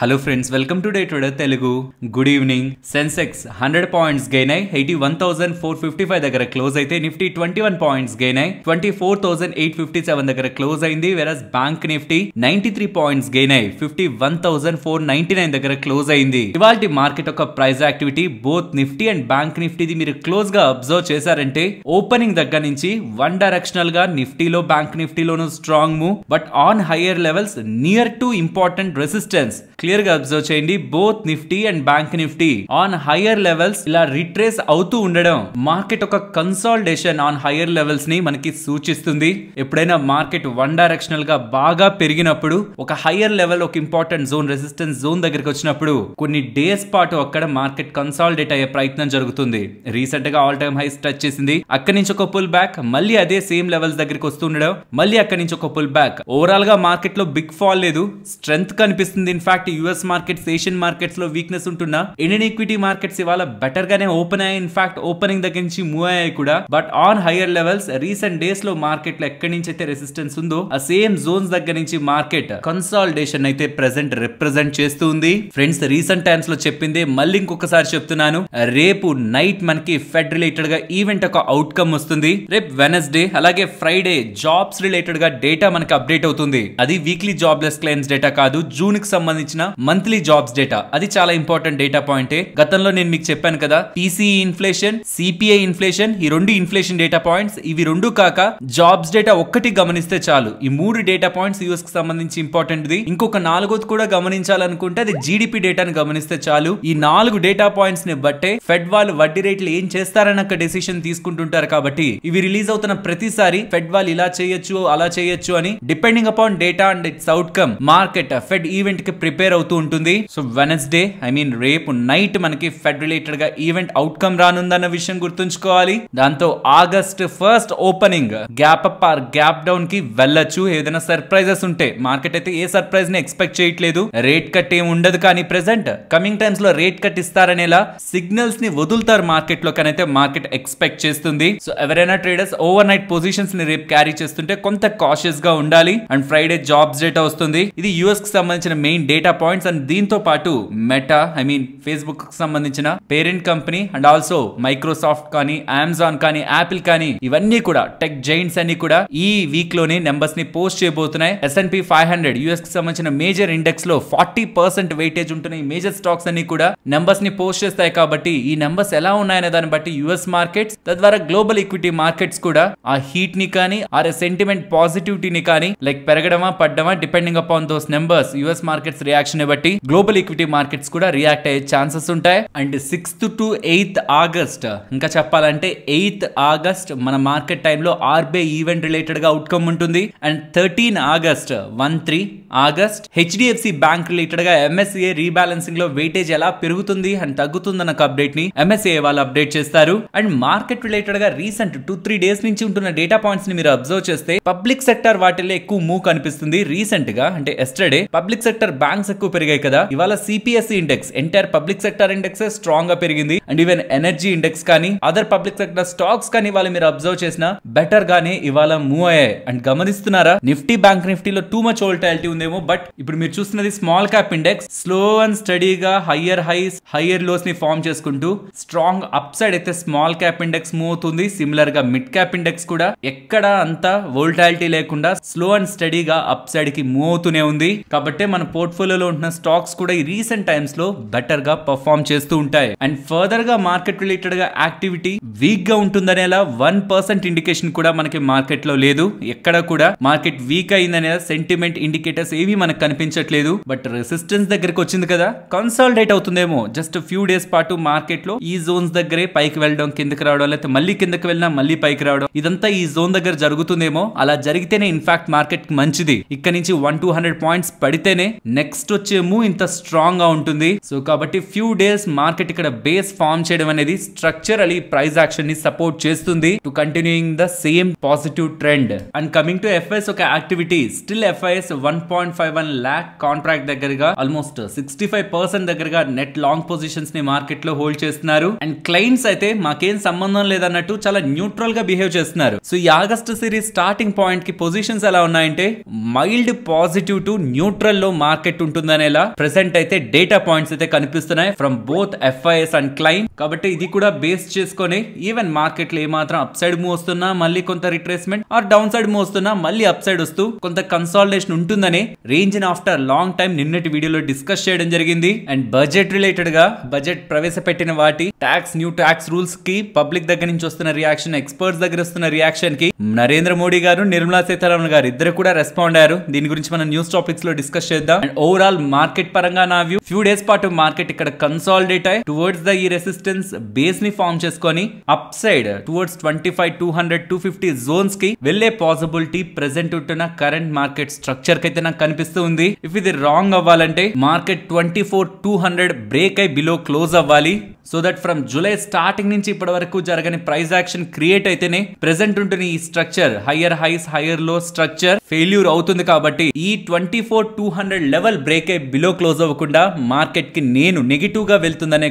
Hello friends, welcome to Day Trader Telugu. Good evening. Sensex 100 points gain అయి 81,455 దగ్గర close అయితే Nifty 21 points gain అయి 24,857 దగ్గర close అయింది. వెరస్ బ్యాంక్ నిఫ్టీ 93 పాయింట్స్ గెయిన్ అయి 51,499 దగ్గర క్లోజ్ అయింది. ఇవాల్టి మార్కెట్ ఒక price activity both Nifty and bank నిఫ్టీది మీరు క్లోజ్ గా అబ్జర్వ్ చేశారంటే ఓపెనింగ్ దగ్గర నుంచి వన్ డైరెక్షనల్ గా నిఫ్టీలో బ్యాంక్ నిఫ్టీలోను strong move but on higher levels near to important resistance clear గా అబ్జర్వ్ చేయండి. Both Nifty and bank Nifty on higher levels ఇలా రిట్రేస్ అవుతూ ఉండడం మార్కెట్ ఒక కన్సాలిడేషన్ ఆన్ హైయర్ లెవెల్స్ ని మనకి సూచిస్తుంది. ఎప్పుడైనా మార్కెట్ వన్ డైరెక్షనల్ గా బాగా పెరిగినప్పుడు ఒక హైయర్ లెవెల్ ఒక ఇంపార్టెంట్ జోన్ రెసిస్టెన్స్ జోన్ దగ్గరికి వచ్చినప్పుడు కొన్ని డేస్ పాటు అక్కడ మార్కెట్ కన్సాలిడేట్ అయ్యే ప్రయత్నం జరుగుతుంది. రీసెంట్ గా ఆల్ టైమ్ హైస్ టచ్ చేసింది. అక్కడి నుంచి ఒక పుల్ బ్యాక్, మళ్ళీ అదే సేమ్ లెవెల్స్ దగ్గరికి వస్తుండడం, మళ్ళీ అక్కడి నుంచి ఒక పుల్ బ్యాక్. ఓవరాల్ గా మార్కెట్ లో బిగ్ ఫాల్ లేదు, స్ట్రెంగ్త్ కనిపిస్తుంది. In fact US markets, Asian markets లో వీక్నెస్ ఉంటున్నా ఇండియన్ ఈక్విటీ మార్కెట్స్ ఇవాళ బెటర్ గానే ఓపెన్ అయ్యాయి. ఇన్ఫాక్ట్ ఓపెనింగ్ దగ్గర నుంచి మూవ్ అయ్యాయి కూడా. But on higher levels recent days లో మార్కెట్ లో ఎక్కడి నుంచి అయితే రెసిస్టెన్స్ ఉందో ఆ సేమ్ జోన్స్ దగ్గర నుంచి మార్కెట్ కన్సాలిడేషన్ అయితే ప్రెసెంట్ రిప్రజెంట్ చేస్తుంది. ఫ్రెండ్స్, రీసెంట్ టైమ్స్ లో చెప్పింది మళ్ళీ ఇంకొకసారి చెప్తున్నాను. రేపు నైట్ మనకి ఫెడ్ రిలేటెడ్ గా ఈవెంట్ ఒక అవుట్కమ్ వస్తుంది. రేపు వెనస్డే అలాగే ఫ్రైడే జాబ్స్ రిలేటెడ్ గా డేటా మనకి అప్డేట్ అవుతుంది. అది వీక్లీ జాబ్లెస్ క్లెయిమ్స్ డేటా కాదు, జూన్ కి సంబంధించిన మంత్లీ జాబ్స్ డేటా. అది చాలా ఇంపార్టెంట్ డేటా పాయింట్. గతంలో నేను మీకు చెప్పాను కదా, పీసీఈ ఇన్ఫ్లేషన్, సిపిఐ ఇన్ఫ్లేషన్, ఈ రెండు ఇన్ఫ్లేషన్ డేటా పాయింట్స్. ఇవి రెండు కాక జాబ్స్ డేటా ఒక్కటి గమనిస్తే చాలు. ఈ మూడు డేటా పాయింట్స్ యూఎస్ కి సంబంధించి ఇంపార్టెంట్ ది. ఇంకొక నాలుగోది కూడా గమనించాలనుకుంటే అది జీడిపి డేటాను గమనిస్తే చాలు. ఈ నాలుగు డేటా పాయింట్స్ ని బట్టే ఫెడ్ వాళ్ళు వడ్డీ రేట్లు ఏం చేస్తారని ఒక డెసిషన్ తీసుకుంటుంటారు. కాబట్టి ఇవి రిలీజ్ అవుతున్న ప్రతిసారి ఫెడ్ వాళ్ళు ఇలా చేయొచ్చు అలా చేయొచ్చు అని depending upon data and it's outcome market fed event కి ప్రిపేర్ అవుతూ ఉంటుంది. సో వెనస్డే రేపు నైట్ మనకి ఫెడ్ రిలేటెడ్ గా ఈవెంట్ అవుట్కమ్ రానుందన్న విషయం గుర్తుంచుకోవాలి. దాంతో August 1st opening gap up or gap down కి వెళ్ళొచ్చు. ఏదైనా సర్ప్రైజెస్ ఉంటే మార్కెట్ అయితే ఏ సర్ప్రైజ్ ని ఎక్స్పెక్ట్ చేయట్లేదు. రేట్ కట్ ఏం ఉండదు, కానీ ప్రెసెంట్ కమింగ్ టైమ్స్ లో రేట్ కట్ ఇస్తారనేలా సిగ్నల్స్ ని వదులుతారు మార్కెట్ లో, కనైతే మార్కెట్ ఎక్స్పెక్ట్ చేస్తుంది. సో ఎవరైనా ట్రేడర్స్ ఓవర్ నైట్ పొజిషన్స్ ని రేపు క్యారీ చేస్తుంటే కొంత కాషియస్ గా ఉండాలి. అండ్ ఫ్రైడే జాబ్స్ డేటా వస్తుంది. ఇది యూఎస్ కి సంబంధించిన మెయిన్ డేటా పాయింట్స్. అండ్ దీంతో పాటు మెటా ఫేస్బుక్ కి సంబంధించిన parent company and also Microsoft కానీ, అమెజాన్ కానీ, యాపిల్ కానీ, ఇవన్నీ కూడా టెక్ జైంట్స్ అన్ని కూడా ఈ వీక్ లోనే నెంబర్స్ ని పోస్ట్ చేయబోతున్నాయి. S&P 500 యూఎస్ కి సంబంధించిన మేజర్ ఇండెక్స్ లో 40% వెయిటేజ్ ఉంటున్న ఈ మేజర్ స్టాక్స్ అన్ని కూడా నెంబర్స్ ని పోస్ట్ చేస్తాయి. కాబట్టి ఈ నెంబర్స్ ఎలా ఉన్నాయనే దాన్ని బట్టి యుఎస్ మార్కెట్స్, తద్వారా గ్లోబల్ ఈక్విటీ మార్కెట్స్ కూడా ఆ హీట్ ని కానీ ఆ సెంటిమెంట్ పాజిటివిటీని కానీ లైక్ పెరగడమా పడ్డమా depending upon those numbers US markets reaction బట్టి గ్లోబల్ ఈక్విటీ మార్కెట్స్ కూడా రియాక్ట్ అయ్యే ఛాన్సెస్ ఉంటాయి. And 6th to 8th August, ఇంకా చెప్పాలంటే 8th ఆగస్ట్ మన మార్కెట్ టైంలో ఆర్బీఐ ఈవెంట్ రిలేటెడ్ గా అవుట్కమ్ ఉంటుంది. And 13 August 13 August HDFC bank related గా ఎంఎస్సిఏ రీబ్యాలెన్సింగ్ లో వెయిటేజ్ ఎలా పెరుగుతుంది అండ్ తగ్గుతుంది అన్న అప్డేట్ ని ఎంఎస్సిఏ వాళ్ళు అప్డేట్ చేస్తారు. అండ్ మార్కెట్ రిలేటెడ్ గా రీసెంట్ 2-3 డేస్ నుంచి ఉంటున్న డేటా పాయింట్స్ ని మీరు అబ్జర్వ్ చేస్తే పబ్లిక్ సెక్టర్ వాటిల్లో ఎక్కువ మూవ్ కనిపిస్తుంది. రీసెంట్ గా అంటే ఎస్టర్డే పబ్లిక్ సెక్టర్ బ్యాంక్స్ ఎక్కువ పెరిగాయి కదా. ఇవాళ CPSE index, entire public sector index strong గా పెరిగింది. అండ్ ఈవెన్ ఎనర్జీ ఇండెక్స్ కానీ అదర్ పబ్లిక్ సెక్టర్ స్టాక్స్ కానీ ఇవాళ మీరు అబ్జర్వ్ చేసిన బెటర్ గానే ఇవాళ మూవ్ అయ్యాయి. అండ్ గమనిస్తున్నారా, నిఫ్టీ బ్యాంక్ నిఫ్టీలో టూ మచ్ వోల్టాలిటీ ఉందేమో. బట్ ఇప్పుడు మీరు చూస్తున్నది small cap index slow and స్టడీగా హయ్యర్ హైస్ హయ్యర్ లోస్ ని ఫార్మ్ చేసుకుంటూ స్ట్రాంగ్ అప్ సైడ్ అయితే స్మాల్ క్యాప్ ఇండెక్స్ మూవ్ అవుతుంది. సిమిలర్ గా మిడ్ క్యాప్ ఇండెక్స్ కూడా ఎక్కడ అంత వోల్టాలిటీ లేకుండా స్లో అండ్ స్టడీగా అప్ సైడ్ కి మూవ్ అవుతూనే ఉంది. కాబట్టి మన పోర్ట్ఫోలియోలో ఉంటున్న స్టాక్స్ కూడా ఈ రీసెంట్ టైమ్స్ లో బెటర్ గా పర్ఫార్మ్ చేస్తూ ఉంటాయి. అండ్ ఫర్దర్ గా మార్కెట్ రిలేటెడ్ గా యాక్టివిటీ వీక్ గా ఉంటుందనేలా 1% ఇండికేషన్ కూడా మనకి మార్కెట్ లో లేదు. ఎక్కడ కూడా మార్కెట్ వీక్ అయిందనే సెంటిమెంట్ ఇండికేటర్స్ ఏవి మనకు కనిపించట్లేదు. బట్ రెసిస్టెన్స్ దగ్గరికి వచ్చింది కదా, కన్సాలిడేట్ అవుతుందేమో. జస్ట్ ఫ్యూ డేస్ పాటు మార్కెట్ లో ఈ జోన్స్ దగ్గరే పైకి వెళ్ళడం, కిందకి రావడం, లేకపోతే మళ్ళీ కిందకి వెళ్ళినా మళ్ళీ పైకి రావడం, ఇదంతా ఈ జోన్ దగ్గర జరుగుతుందేమో. అలా జరిగితేనే ఇన్ఫాక్ట్ మార్కెట్ మంచిది. ఇక్కడ నుంచి 100-200 పాయింట్స్ పడితేనే నెక్స్ట్ వచ్చే మూవ్ ఇంత స్ట్రాంగ్ గా ఉంటుంది. సో కాబట్టి ఫ్యూ డేస్ మార్కెట్ ఇక్కడ బేస్ ఫార్మ్ చేయడం అనేది స్ట్రక్చరలీ ప్రైస్ యాక్షన్ ని సపోర్ట్ చేస్తుంది to continuing the same positive trend. And coming to FIs ఒక activity, still FIs 1 1.51 lakh contract దగ్గరగా ఆల్మోస్ట్ 65% దగ్గరగా నెట్ లాంగ్ పొజిషన్స్ ని మార్కెట్ లో హోల్డ్ చేస్తున్నారు. అండ్ క్లయింట్స్ అయితే మాకేం సంబంధం లేదన్నట్టు చాలా న్యూట్రల్ గా బిహేవ్ చేస్తున్నారు. సో ఈ ఆగస్ట్ సిరీస్ స్టార్టింగ్ పాయింట్ కి పొజిషన్స్ ఎలా ఉన్నాయంటే మైల్డ్ పాజిటివ్ టు న్యూట్రల్ లో మార్కెట్ ఉంటుందనేలా ప్రెసెంట్ అయితే డేటా పాయింట్స్ అయితే కనిపిస్తున్నాయి from both FIS and client. కాబట్టి ఇది కూడా బేస్ చేసుకొని ఈవెన్ మార్కెట్ లో ఏమాత్రం అప్ సైడ్ మూవ్ వస్తున్నా మళ్ళీ కొంత retracement or down side move వస్తున్నా మళ్ళీ అప్ సైడ్ వస్తూ కొంత కన్సాలిడేషన్ ఉంటుందని range in after long time నిన్నటి వీడియోలో డిస్కస్ చేయడం జరిగింది. అండ్ బడ్జెట్ రిలేటెడ్ గా బడ్జెట్ ప్రవేశపెట్టిన వాటి న్యూ ట్యాక్స్ రూల్స్ కి పబ్లిక్ దగ్గర నుంచి వస్తున్న రియాక్షన్, ఎక్స్పర్ట్స్ దగ్గర వస్తున్న రియాక్షన్ కి నరేంద్ర మోడీ గారు, నిర్మలా సీతారామన్ గారు ఇద్దరు కూడా రెస్పాండ్ అయ్యారు. దీని గురించి మనం న్యూస్ టాపిక్స్ లో డిస్కస్ చేద్దాం. అండ్ ఓవరాల్ మార్కెట్ పరంగా నా వ్యూ, ఫ్యూ డేస్ పాటు మార్కెట్ ఇక్కడ కన్సాలిడేట్ అయ్యి టువర్డ్స్ ద ఈ రెసిస్టెన్స్ బేస్ ని ఫార్మ్ చేసుకొని అప్ సైడ్ టువర్డ్స్ 25, 200, 250 జోన్స్ కి వెళ్లే పాసిబిలిటీ ప్రెసెంట్ ఉంటున్న కరెంట్ మార్కెట్ స్ట్రక్చర్ కి అయితే నాకు కనిపిస్తూ ఉంది. ఇఫ్ ఇది రాంగ్ అవ్వాలంటే మార్కెట్ 24,200 బ్రేక్ అయి బిలో క్లోజ్ అవ్వాలి. So that from July starting నుంచి ఇప్పటి వరకు జరగని ప్రైస్ యాక్షన్ క్రియేట్ అయితేనే ప్రెసెంట్ ఉంటున్న ఈ structure higher highs higher low structure failure అవుతుంది. కాబట్టి ఈ 24,200 లెవెల్ బ్రేక్ అయి బిలో క్లోజ్ అవ్వకుండా మార్కెట్ కి నేను నెగిటివ్ గా వెళ్తుందనే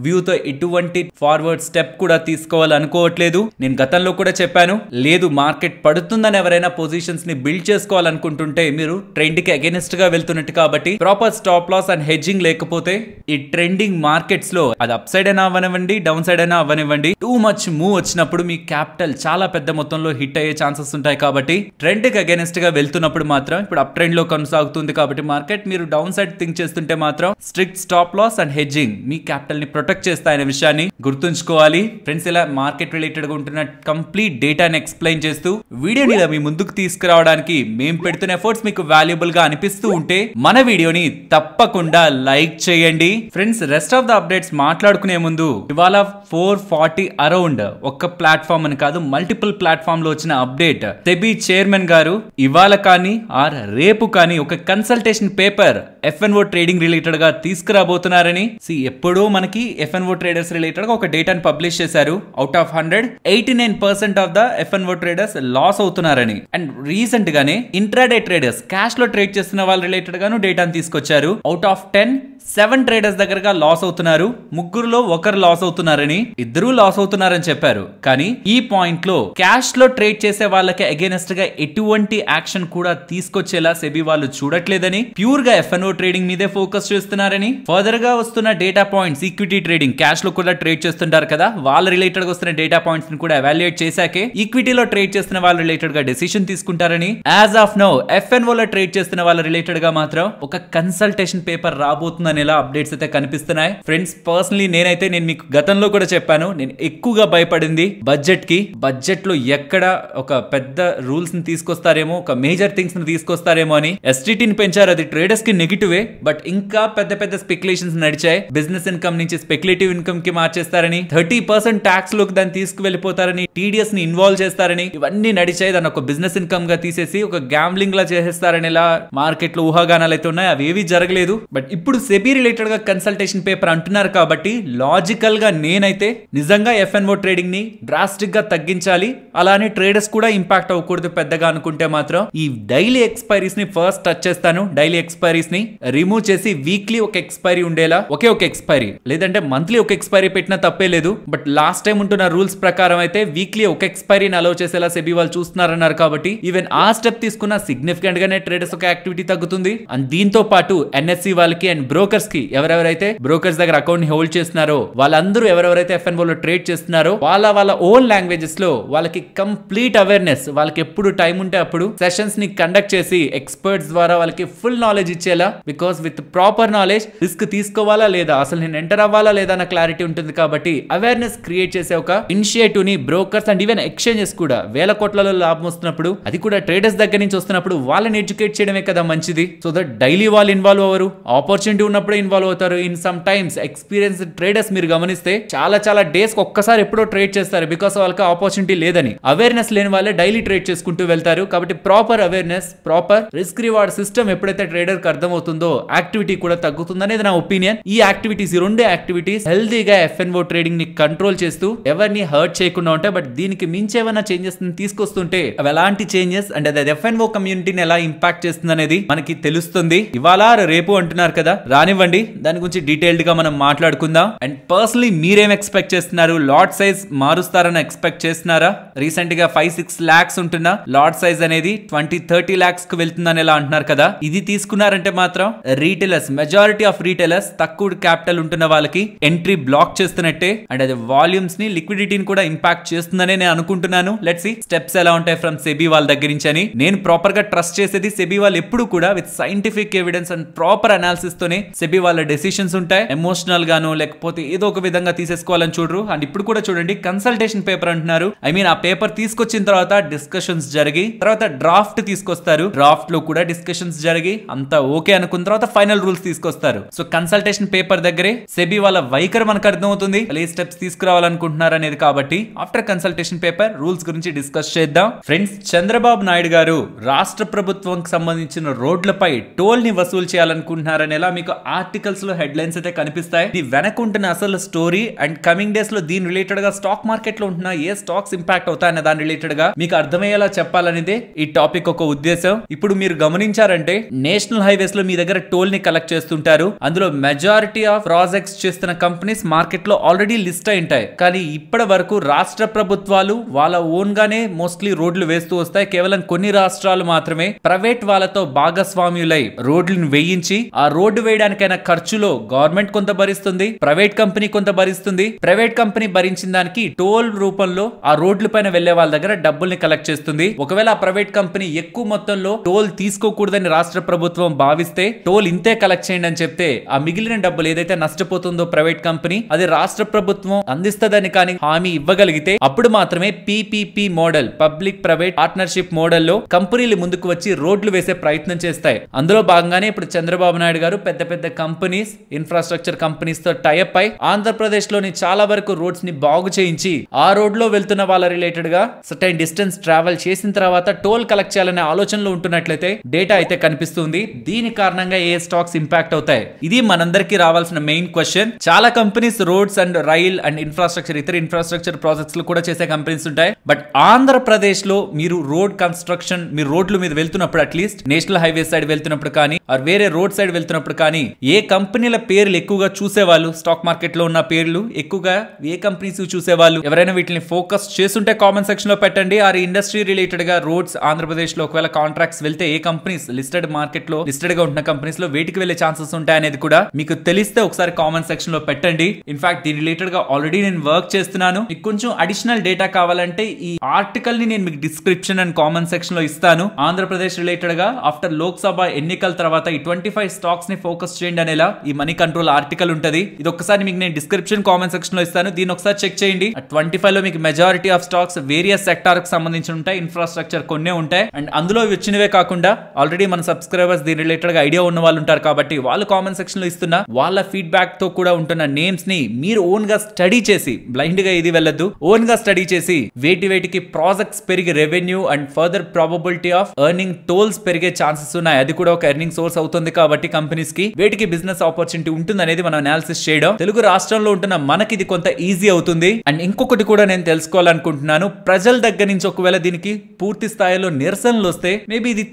వ్యూ తో ఎటువంటి ఫార్వర్డ్ స్టెప్ కూడా తీసుకోవాలనుకోవట్లేదు. నేను గతంలో కూడా చెప్పాను, లేదు మార్కెట్ పడుతుందని ఎవరైనా పొజిషన్స్ ని బిల్డ్ చేసుకోవాలనుకుంటుంటే మీరు ట్రెండ్ కి అగైనెస్ట్ గా వెళ్తున్నట్టు. కాబట్టి proper stop loss and hedging లేకపోతే ఈ ట్రెండింగ్ మార్కెట్స్ లో అది అప్ సైడ్ అయినా అవ్వనివ్వండి, డౌన్ సైడ్ అయినా అవ్వనివ్వండి, టూ మచ్ మూవ్ వచ్చినప్పుడు మీ క్యాపిటల్ చాలా పెద్ద మొత్తంలో హిట్ అయ్యే ఛాన్సెస్ ఉంటాయి. కాబట్టి ట్రెండ్ కి అగైనెస్ట్ గా వెళ్తున్నప్పుడు మాత్రం ఇప్పుడు అప్ ట్రెండ్ లో కొనసాగుతుంది కాబట్టి మార్కెట్ మీరు డౌన్ సైడ్ థింక్ చేస్తుంటే మాత్రం strict stop loss and hedging మీ క్యాపిటల్ ని ప్రొటెక్ట్ చేస్తాయనే విషయాన్ని గుర్తుంచుకోవాలి. ఫ్రెండ్స్, ఇలా మార్కెట్ రిలేటెడ్ గా ఉంటున్న కంప్లీట్ డేటాని ఎక్స్ప్లెయిన్ చేస్తూ వీడియోని ఇలా మీ ముందుకు తీసుకురావడానికి మేము పెడుతున్న ఎఫర్ట్స్ మీకు వాల్యుబుల్ గా అనిపిస్తూ ఉంటే మన వీడియోని తప్పకుండా లైక్ చేయండి. Friends, rest of the updates మాట్లాడుకునే ముందు ఇవాళ 440 అరౌండ్ ఒక్క ప్లాట్ఫామ్ అని కాదు మల్టిపుల్ ప్లాట్ఫామ్ లో వచ్చిన అప్డేట్, సెబీ చైర్మన్ గారు ఇవాళ కానీ ఆర్ రేపు కానీ ఒక consultation paper FNO trading related గా తీసుకురాబోతున్నారని. ఎప్పుడో మనకి FNO ట్రేడర్స్ రిలేటెడ్ గా ఒక డేటాను పబ్లిష్ చేశారు. Out of 100 89% of the FNO traders loss అవుతున్నారని. అండ్ రీసెంట్ గానే ఇంట్రాడే ట్రేడర్స్ క్యాష్ లో ట్రేడ్ చేస్తున్న వాళ్ళ రిలేటెడ్ గాను డేటాను తీసుకొచ్చారు. అవుట్ ఆఫ్ 10 7 ట్రేడర్స్ దగ్గరగా లాస్ అవుతున్నారు, ముగ్గురులో ఒకరు లాస్ అవుతున్నారని, ఇద్దరు లాస్ అవుతున్నారని చెప్పారు. కానీ ఈ పాయింట్ లో క్యాష్ లో ట్రేడ్ చేసే వాళ్ళకి అగైనెస్ట్ గా ఎటువంటి యాక్షన్ కూడా తీసుకొచ్చేలా సెబీ వాళ్ళు చూడట్లేదని, ప్యూర్ గా FNO ట్రేడింగ్ మీదే ఫోకస్ చేస్తున్నారని, ఫర్దర్ గా వస్తున్న data points equity trading cash లో కూడా ట్రేడ్ చేస్తుంటారు కదా, వాళ్ళ రిలేటెడ్ గా వస్తున్న డేటా పాయింట్స్ ని కూడా ఎవాల్యుయేట్ చేశాకే ఈక్విటీలో ట్రేడ్ చేస్తున్న వాళ్ళ రిలేటెడ్ గా డెసిషన్ తీసుకుంటారని. యాజ్ ఆఫ్ నౌ FNO లో ట్రేడ్ చేస్తున్న వాళ్ళ రిలేటెడ్ గా మాత్రం ఒక కన్సల్టేషన్ పేపర్ రాబోతుందని ఎలా అప్డేట్స్ అయితే కనిపిస్తున్నాయి. ఫ్రెండ్స్, పర్సనలీ నేను మీకు గతంలో కూడా చెప్పాను, నేను ఎక్కువగా భయపడింది బడ్జెట్ లో ఎక్కడ ఒక పెద్ద రూల్స్ ని తీసుకొస్తారేమో, ఒక మేజర్ థింగ్స్ ని తీసుకొస్తారేమో అని. STT ని పెంచారు, అది ట్రేడర్స్ కి నెగిటివే, బట్ ఇంకా పెద్ద స్పెక్యులేషన్స్ నడిచాయి. బిజినెస్ ఇన్కమ్ నుంచి స్పెక్యులేటివ్ ఇన్కమ్ కి మార్చేస్తారని, 30% ట్యాక్స్ లోకి దాన్ని తీసుకువెళ్ళిపోతారని, TDS ని ఇన్వాల్వ్ చేస్తారని, ఇవన్నీ నడిచాయి. దాన్ని ఒక బిజినెస్ ఇన్కమ్ గా తీసేసి ఒక గ్యాంబ్లింగ్ లా చేసేస్తారని ఇలా మార్కెట్ లో ఊహాగానాలు అయితే ఉన్నాయి. అవి ఏవి జరగలేదు. బట్ ఇప్పుడు సెబీ రిలేటెడ్ గా కన్సల్టేషన్ పేపర్ అంటున్నారు కాబట్టి లాజికల్ గా నేనైతే నిజంగా FNO ట్రేడింగ్ ని డ్రాస్టిక్ గా తగ్గించాలి, అలానే ట్రేడర్స్ కూడా ఇంపాక్ట్ అవ్వకూడదు పెద్దగా అనుకుంటే మాత్రం ఈ డైలీ ఎక్స్పైరీస్ ని ఫస్ట్ టచ్ చేస్తాను. డైలీ ఎక్స్పైరీస్ ని రిమూవ్ చేసి వీక్లీ ఒక ఎక్స్పైరీ ఉండేలా, ఒకే ఒక ఎక్స్పైరీ, లేదంటే మంత్లీ ఒక ఎక్స్పైరీ పెట్టినా తప్పే లేదు. బట్ లాస్ట్ టైం ఉంటున్న రూల్స్ ప్రకారం అయితే వీక్లీ ఒక ఎక్స్పైరీని అలౌ చేసేలా సెబీ వాళ్ళు చూస్తున్నారన్నారు. కాబట్టి ఈవెన్ ఆ స్టెప్ తీసుకున్న సిగ్నిఫికెంట్ గానే ట్రేడర్స్ ఒక యాక్టివిటీ తగ్గుతుంది. అండ్ దీంతో పాటు NSE వాళ్ళకి అండ్ బ్రోకర్స్ కి, ఎవరెవరైతే బ్రోకర్స్ దగ్గర అకౌంట్ ని హోల్డ్ చేస్తున్నారో వాళ్ళందరూ, ఎవరెవరైతే FNO లో ట్రేడ్ చేస్తున్నారో వాళ్ళ ఓన్ లాంగ్వేజెస్ లో వాళ్ళకి కంప్లీట్ అవేర్నెస్, వాళ్ళకి ఎప్పుడు టైం ఉంటే అప్పుడు సెషన్స్ ని కండక్ట్ చేసి ఎక్స్పర్ట్స్ ద్వారా వాళ్ళకి ఫుల్ నాలెడ్జ్ ఇచ్చేలా. Because with proper knowledge risk తీసుకోవాలా లేదా, అసలు నేను ఎంటర్ అవ్వాలా లేదా అన్న క్లారిటీ ఉంటుంది. కాబట్టి అవేర్నెస్ క్రియేట్ చేసే ఒక ఇనిషియేటివ్ ని బ్రోకర్స్ అండ్ ఈవెన్ ఎక్స్చేంజెస్ కూడా వేల కోట్లలో లాభం వస్తున్నప్పుడు, అది కూడా ట్రేడర్స్ దగ్గర నుంచి వస్తున్నప్పుడు వాళ్ళని ఎడ్యుకేట్ చేయడమే కదా మంచిది. సో దట్ డైలీ వాళ్ళు ఇన్వాల్వ్ అవ్వరు, ఆపర్చునిటీ ఉన్న ఉన్నప్పుడే ఇన్వాల్వ్ అవుతారు. In some times experience traders మీరు గమనిస్తే చాలా డేస్ ఒక్కసారి ఎప్పుడో ట్రేడ్ చేస్తారు, బికాస్ వాళ్ళకి ఆపర్చునిటీ లేదని. అవేర్నెస్ లేని వాళ్ళే డైలీ ట్రేడ్ చేసుకుంటూ వెళ్తారు. కాబట్టి proper awareness, proper risk reward system ఎప్పుడైతే ట్రేడర్ కి అర్థమవుతుందో యాక్టివిటీ కూడా తగ్గుతుంది అనేది నా ఒపీనియన్. ఈ యాక్టివిటీస్, ఈ రెండు యాక్టివిటీస్ హెల్దీగా FNO ట్రేడింగ్ ని కంట్రోల్ చేస్తూ ఎవరిని హర్ట్ చేయకుండా ఉంటాయి. బట్ దీనికి మించి ఏమైనా చేంజెస్ తీసుకొస్తుంటే అవి ఎలాంటి చేంజెస్ అండ్ అది FNO కమ్యూనిటీని ఎలా ఇంపాక్ట్ చేస్తుంది అనేది మనకి తెలుస్తుంది. ఇవాళ రేపు అంటున్నారు కదా, రానివ్వండి, దాని గురించి డీటెయిల్డ్ గా మనం మాట్లాడుకుందాం. అండ్ పర్సనలీ మీరేం ఎక్స్పెక్ట్ చేస్తున్నారు? లాట్ సైజ్ మారుస్తారని ఎక్స్పెక్ట్ చేస్తున్నారా? రీసెంట్ గా 5-6 lakhs ఉంటున్న లాట్ సైజ్ అనేది 20-30 lakhs కు వెళ్తుందని ఎలా అంటున్నారు కదా. ఇది తీసుకున్నారంటే మాత్రం రీటైలర్స్, మెజారిటీ ఆఫ్ రీటైలర్స్ తక్కువ క్యాపిటల్ ఉంటున్న వాళ్ళకి ఎంట్రీ బ్లాక్ చేస్తున్నట్టే. అండ్ అది వాల్యూమ్స్ ని, లిక్విడిటీని కూడా ఇంపాక్ట్ చేస్తుందని నేను అనుకుంటున్నాను. లెట్స్ సీ స్టెప్స్ ఎలా ఉంటాయి ఫ్రమ్ సెబీ వాళ్ళ దగ్గర నుంచి అని. నేను ప్రాపర్ గా ట్రస్ట్ చేసేది సెబీ వాళ్ళు ఎప్పుడు కూడా with scientific evidence and proper analysis తోనే సెబీ వాళ్ళ డెసిషన్స్ ఉంటాయి. ఎమోషనల్ గాను లేకపోతే ఏదో ఒక విధంగా తీసేసుకోవాలని చూడరు. అండ్ ఇప్పుడు కూడా చూడండి, కన్సల్టేషన్ పేపర్ అంటున్నారు. ఐ మీన్ ఆ పేపర్ తీసుకొచ్చిన తర్వాత డిస్కషన్స్ జరిగి తర్వాత డ్రాఫ్ట్ తీసుకొస్తారు. డ్రాఫ్ట్ లో కూడా డిస్కషన్స్ జరిగి అంతా ఓకే అనుకున్న తర్వాత ఫైనల్ రూల్స్ తీసుకొస్తారు. సో కన్సల్టేషన్ పేపర్ దగ్గరే సెబీ వాళ్ళ వైఖరి మనకు అర్థమవుతుంది, ఏ స్టెప్స్ తీసుకురావాలనుకుంటున్నారు అనేది. కాబట్టి ఆఫ్టర్ కన్సల్టేషన్ పేపర్ రూల్స్ గురించి డిస్కస్ చేద్దాం. ఫ్రెండ్స్, చంద్రబాబు నాయుడు గారు రాష్ట్ర ప్రభుత్వంకి సంబంధించిన రోడ్లపై టోల్ ని వసూలు చేయాలనుకుంటున్నారనేలా మీకు ఆర్టికల్స్ లో హెడ్లైన్స్ అయితే కనిపిస్తాయి. ఇది వెనకుంటున్న అసలు స్టోరీ అండ్ కమింగ్ డేస్ లో దీని రిలేటెడ్ గా స్టాక్ మార్కెట్ లో ఉంటున్న ఏ స్టాక్స్ ఇంపాక్ట్ అవుతాయన్న దాని రిలేటెడ్ గా మీకు అర్థమయ్యేలా చెప్పాలనేదే ఈ టాపిక్ ఒక ఉద్దేశం. ఇప్పుడు మీరు గమనించారంటే నేషనల్ హైవేస్ లో మీ దగ్గర టోల్ ని కలెక్ట్ చేస్తుంటారు. అందులో మెజారిటీ ఆఫ్ ప్రాజెక్ట్స్ చేస్తున్న కంపెనీస్ మార్కెట్ లో ఆల్రెడీ లిస్ట్ అయి ఉంటాయి. కానీ ఇప్పటి వరకు రాష్ట్ర ప్రభుత్వాలు వాళ్ళ ఓన్ గానే మోస్ట్లీ రోడ్లు వేస్తూ వస్తాయి. కేవలం కొన్ని రాష్ట్రాలు మాత్రమే ప్రైవేట్ వాళ్ళతో భాగస్వామ్యులై రోడ్లను వేయించి ఆ రోడ్డు వేయడానికైనా ఖర్చులో గవర్నమెంట్ కొంత భరిస్తుంది, ప్రైవేట్ కంపెనీ కొంత భరిస్తుంది. ప్రైవేట్ కంపెనీ భరించిన దానికి టోల్ రూపంలో ఆ రోడ్ల పైన వెళ్లే వాళ్ళ దగ్గర డబ్బుల్ని కలెక్ట్ చేస్తుంది. ఒకవేళ ఆ ప్రైవేట్ కంపెనీ ఎక్కువ మొత్తంలో టోల్ తీసుకోకూడదని రాష్ట్ర ప్రభుత్వం భావిస్తే టోల్ ఇంతే కలెక్ట్ చేయండి అని చెప్తే ఆ మిగిలిన డబ్బులు ఏదైతే నష్టపోతుందో ప్రైవేట్ కంపెనీ, అది రాష్ట్ర ప్రభుత్వం అందిస్తదని కానీ హామీ ఇవ్వగలిగితే అప్పుడు మాత్రమే PPP model, public private partnership మోడల్లో కంపెనీలు ముందుకు వచ్చి రోడ్లు వేసే ప్రయత్నం చేస్తాయి. అందులో భాగంగానే ఇప్పుడు చంద్రబాబు నాయుడు గారు పెద్ద కంపెనీస్, ఇన్ఫ్రాస్ట్రక్చర్ కంపెనీస్ తో టైఅప్ అయి ఆంధ్రప్రదేశ్ లోని చాలా వరకు రోడ్స్ ని బాగు చేయించి ఆ రోడ్ లో వెళ్తున్న వాళ్ళ రిలేటెడ్ గా సర్టైన్ డిస్టెన్స్ ట్రావెల్ చేసిన తర్వాత టోల్ కలెక్ట్ చేయాలనే ఆలోచనలో ఉంటున్నట్లయితే డేటా అయితే కనిపిస్తుంది. దీని కారణంగా ఏ స్టాక్స్ ఇంపాక్ట్ అవుతాయి, ఇది మనందరికీ రావాల్సిన మెయిన్ క్వశ్చన్. చాలా companies roads and rail and infrastructure, ఇతర ఇన్ఫ్రాస్ట్రక్చర్ ప్రాజెక్ట్స్ లో కూడా చేసే కంపెనీస్ ఉంటాయి. బట్ ఆంధ్రప్రదేశ్ లో మీరు రోడ్ కన్స్ట్రక్షన్, మీరు రోడ్ల మీద వెళ్తున్నప్పుడు, అట్లీస్ట్ నేషనల్ హైవే సైడ్ వెళ్తున్నప్పుడు కానీ ఆర్ వేరే రోడ్ సైడ్ వెళ్తున్నప్పుడు కానీ ఏ కంపెనీల పేర్లు ఎక్కువగా చూసేవాళ్ళు, స్టాక్ మార్కెట్ లో ఉన్న పేర్లు ఎక్కువగా ఏ కంపెనీస్ చూసేవాళ్ళు, ఎవరైనా వీటిని ఫోకస్ చేస్తుంటే కామెంట్ సెక్షన్ లో పెట్టండి. ఆర్ ఇండస్ట్రీ రిలేటెడ్ గా రోడ్స్ ఆంధ్రప్రదేశ్ లో ఒకవేళ కాంట్రాక్ట్స్ వెళ్తే ఏ కంపెనీస్ లిస్టెడ్ మార్కెట్ లో లిస్టెడ్ గా ఉంటున్న కంపెనీస్ లో వేటికి వెళ్లే ఛాన్సెస్ ఉంటాయి అనేది కూడా మీకు తెలిస్తే ఒకసారి కామెంట్ సెక్షన్ లో పెట్టండి. ఇన్ఫాక్ట్ దీని రిలేటెడ్ గా ఆల్రెడీ నేను వర్క్ చేస్తున్నాను. మీకు కొంచెం అడిషనల్ డేటా కావాలంటే ఈ ఆర్టికల్ ని నేను మీకు డిస్క్రిప్షన్ అండ్ కామెంట్ సెక్షన్ లో ఇస్తాను. ఆంధ్రప్రదేశ్ రిలేటెడ్ గా ఆఫ్టర్ లోక్సభ ఎన్నికల తర్వాత ఈ 25 స్టాక్స్ ని ఫోకస్ చేయండి అనేలా ఈ మనీ కంట్రోల్ ఆర్టికల్ ఉంటది. ఇది ఒక్కసారి మీకు నేను డిస్క్రిప్షన్ కామెంట్ సెక్షన్ లో ఇస్తాను. దీన్ని ఒకసారి చెక్ చేయండి. 25 లో మీకు majority of stocks various sector కి సంబంధించి ఉంటాయి, ఇన్ఫ్రాస్ట్రక్చర్ కొన్నే ఉంటాయి. అండ్ అందులో వచ్చినవే కాకుండా ఆల్రెడీ మన సబ్స్క్రైబర్స్ దీని రిలేటెడ్ గా ఐడియా ఉన్న వాళ్ళు ఉంటారు కాబట్టి వాళ్ళు కామెంట్ సెక్షన్ లో ఇస్తున్న వాళ్ళ ఫీడ్బ్యాక్ తో కూడా ఉంటున్న నేమ్స్ ని మీరు ఓన్ గా స్టడీ చేసి, బ్లైండ్ గా ఇది వెళ్ళద్దు, ఓన్ గా స్టడీ చేసి వేటికి ప్రాజెక్ట్స్ పెరిగి revenue and further probability of earning tolls పెరిగే ఛాన్సెస్ ఉన్నాయి. అది కూడా ఒక ఎర్నింగ్ సోర్స్ అవుతుంది కాబట్టి కంపెనీస్ కి వేటికి బిజినెస్ ఆపర్చునిటీ ఉంటుంది అనేది మనం అనాలిసిస్ చేయడం తెలుగు రాష్ట్రంలో ఉంటున్న మనకి ఇది కొంత ఈజీ అవుతుంది. అండ్ ఇంకొకటి కూడా నేను తెలుసుకోవాలనుకుంటున్నాను, ప్రజల దగ్గర నుంచి ఒకవేళ దీనికి పూర్తి స్థాయిలో నిరసనలు వస్తే మేబీ ఇది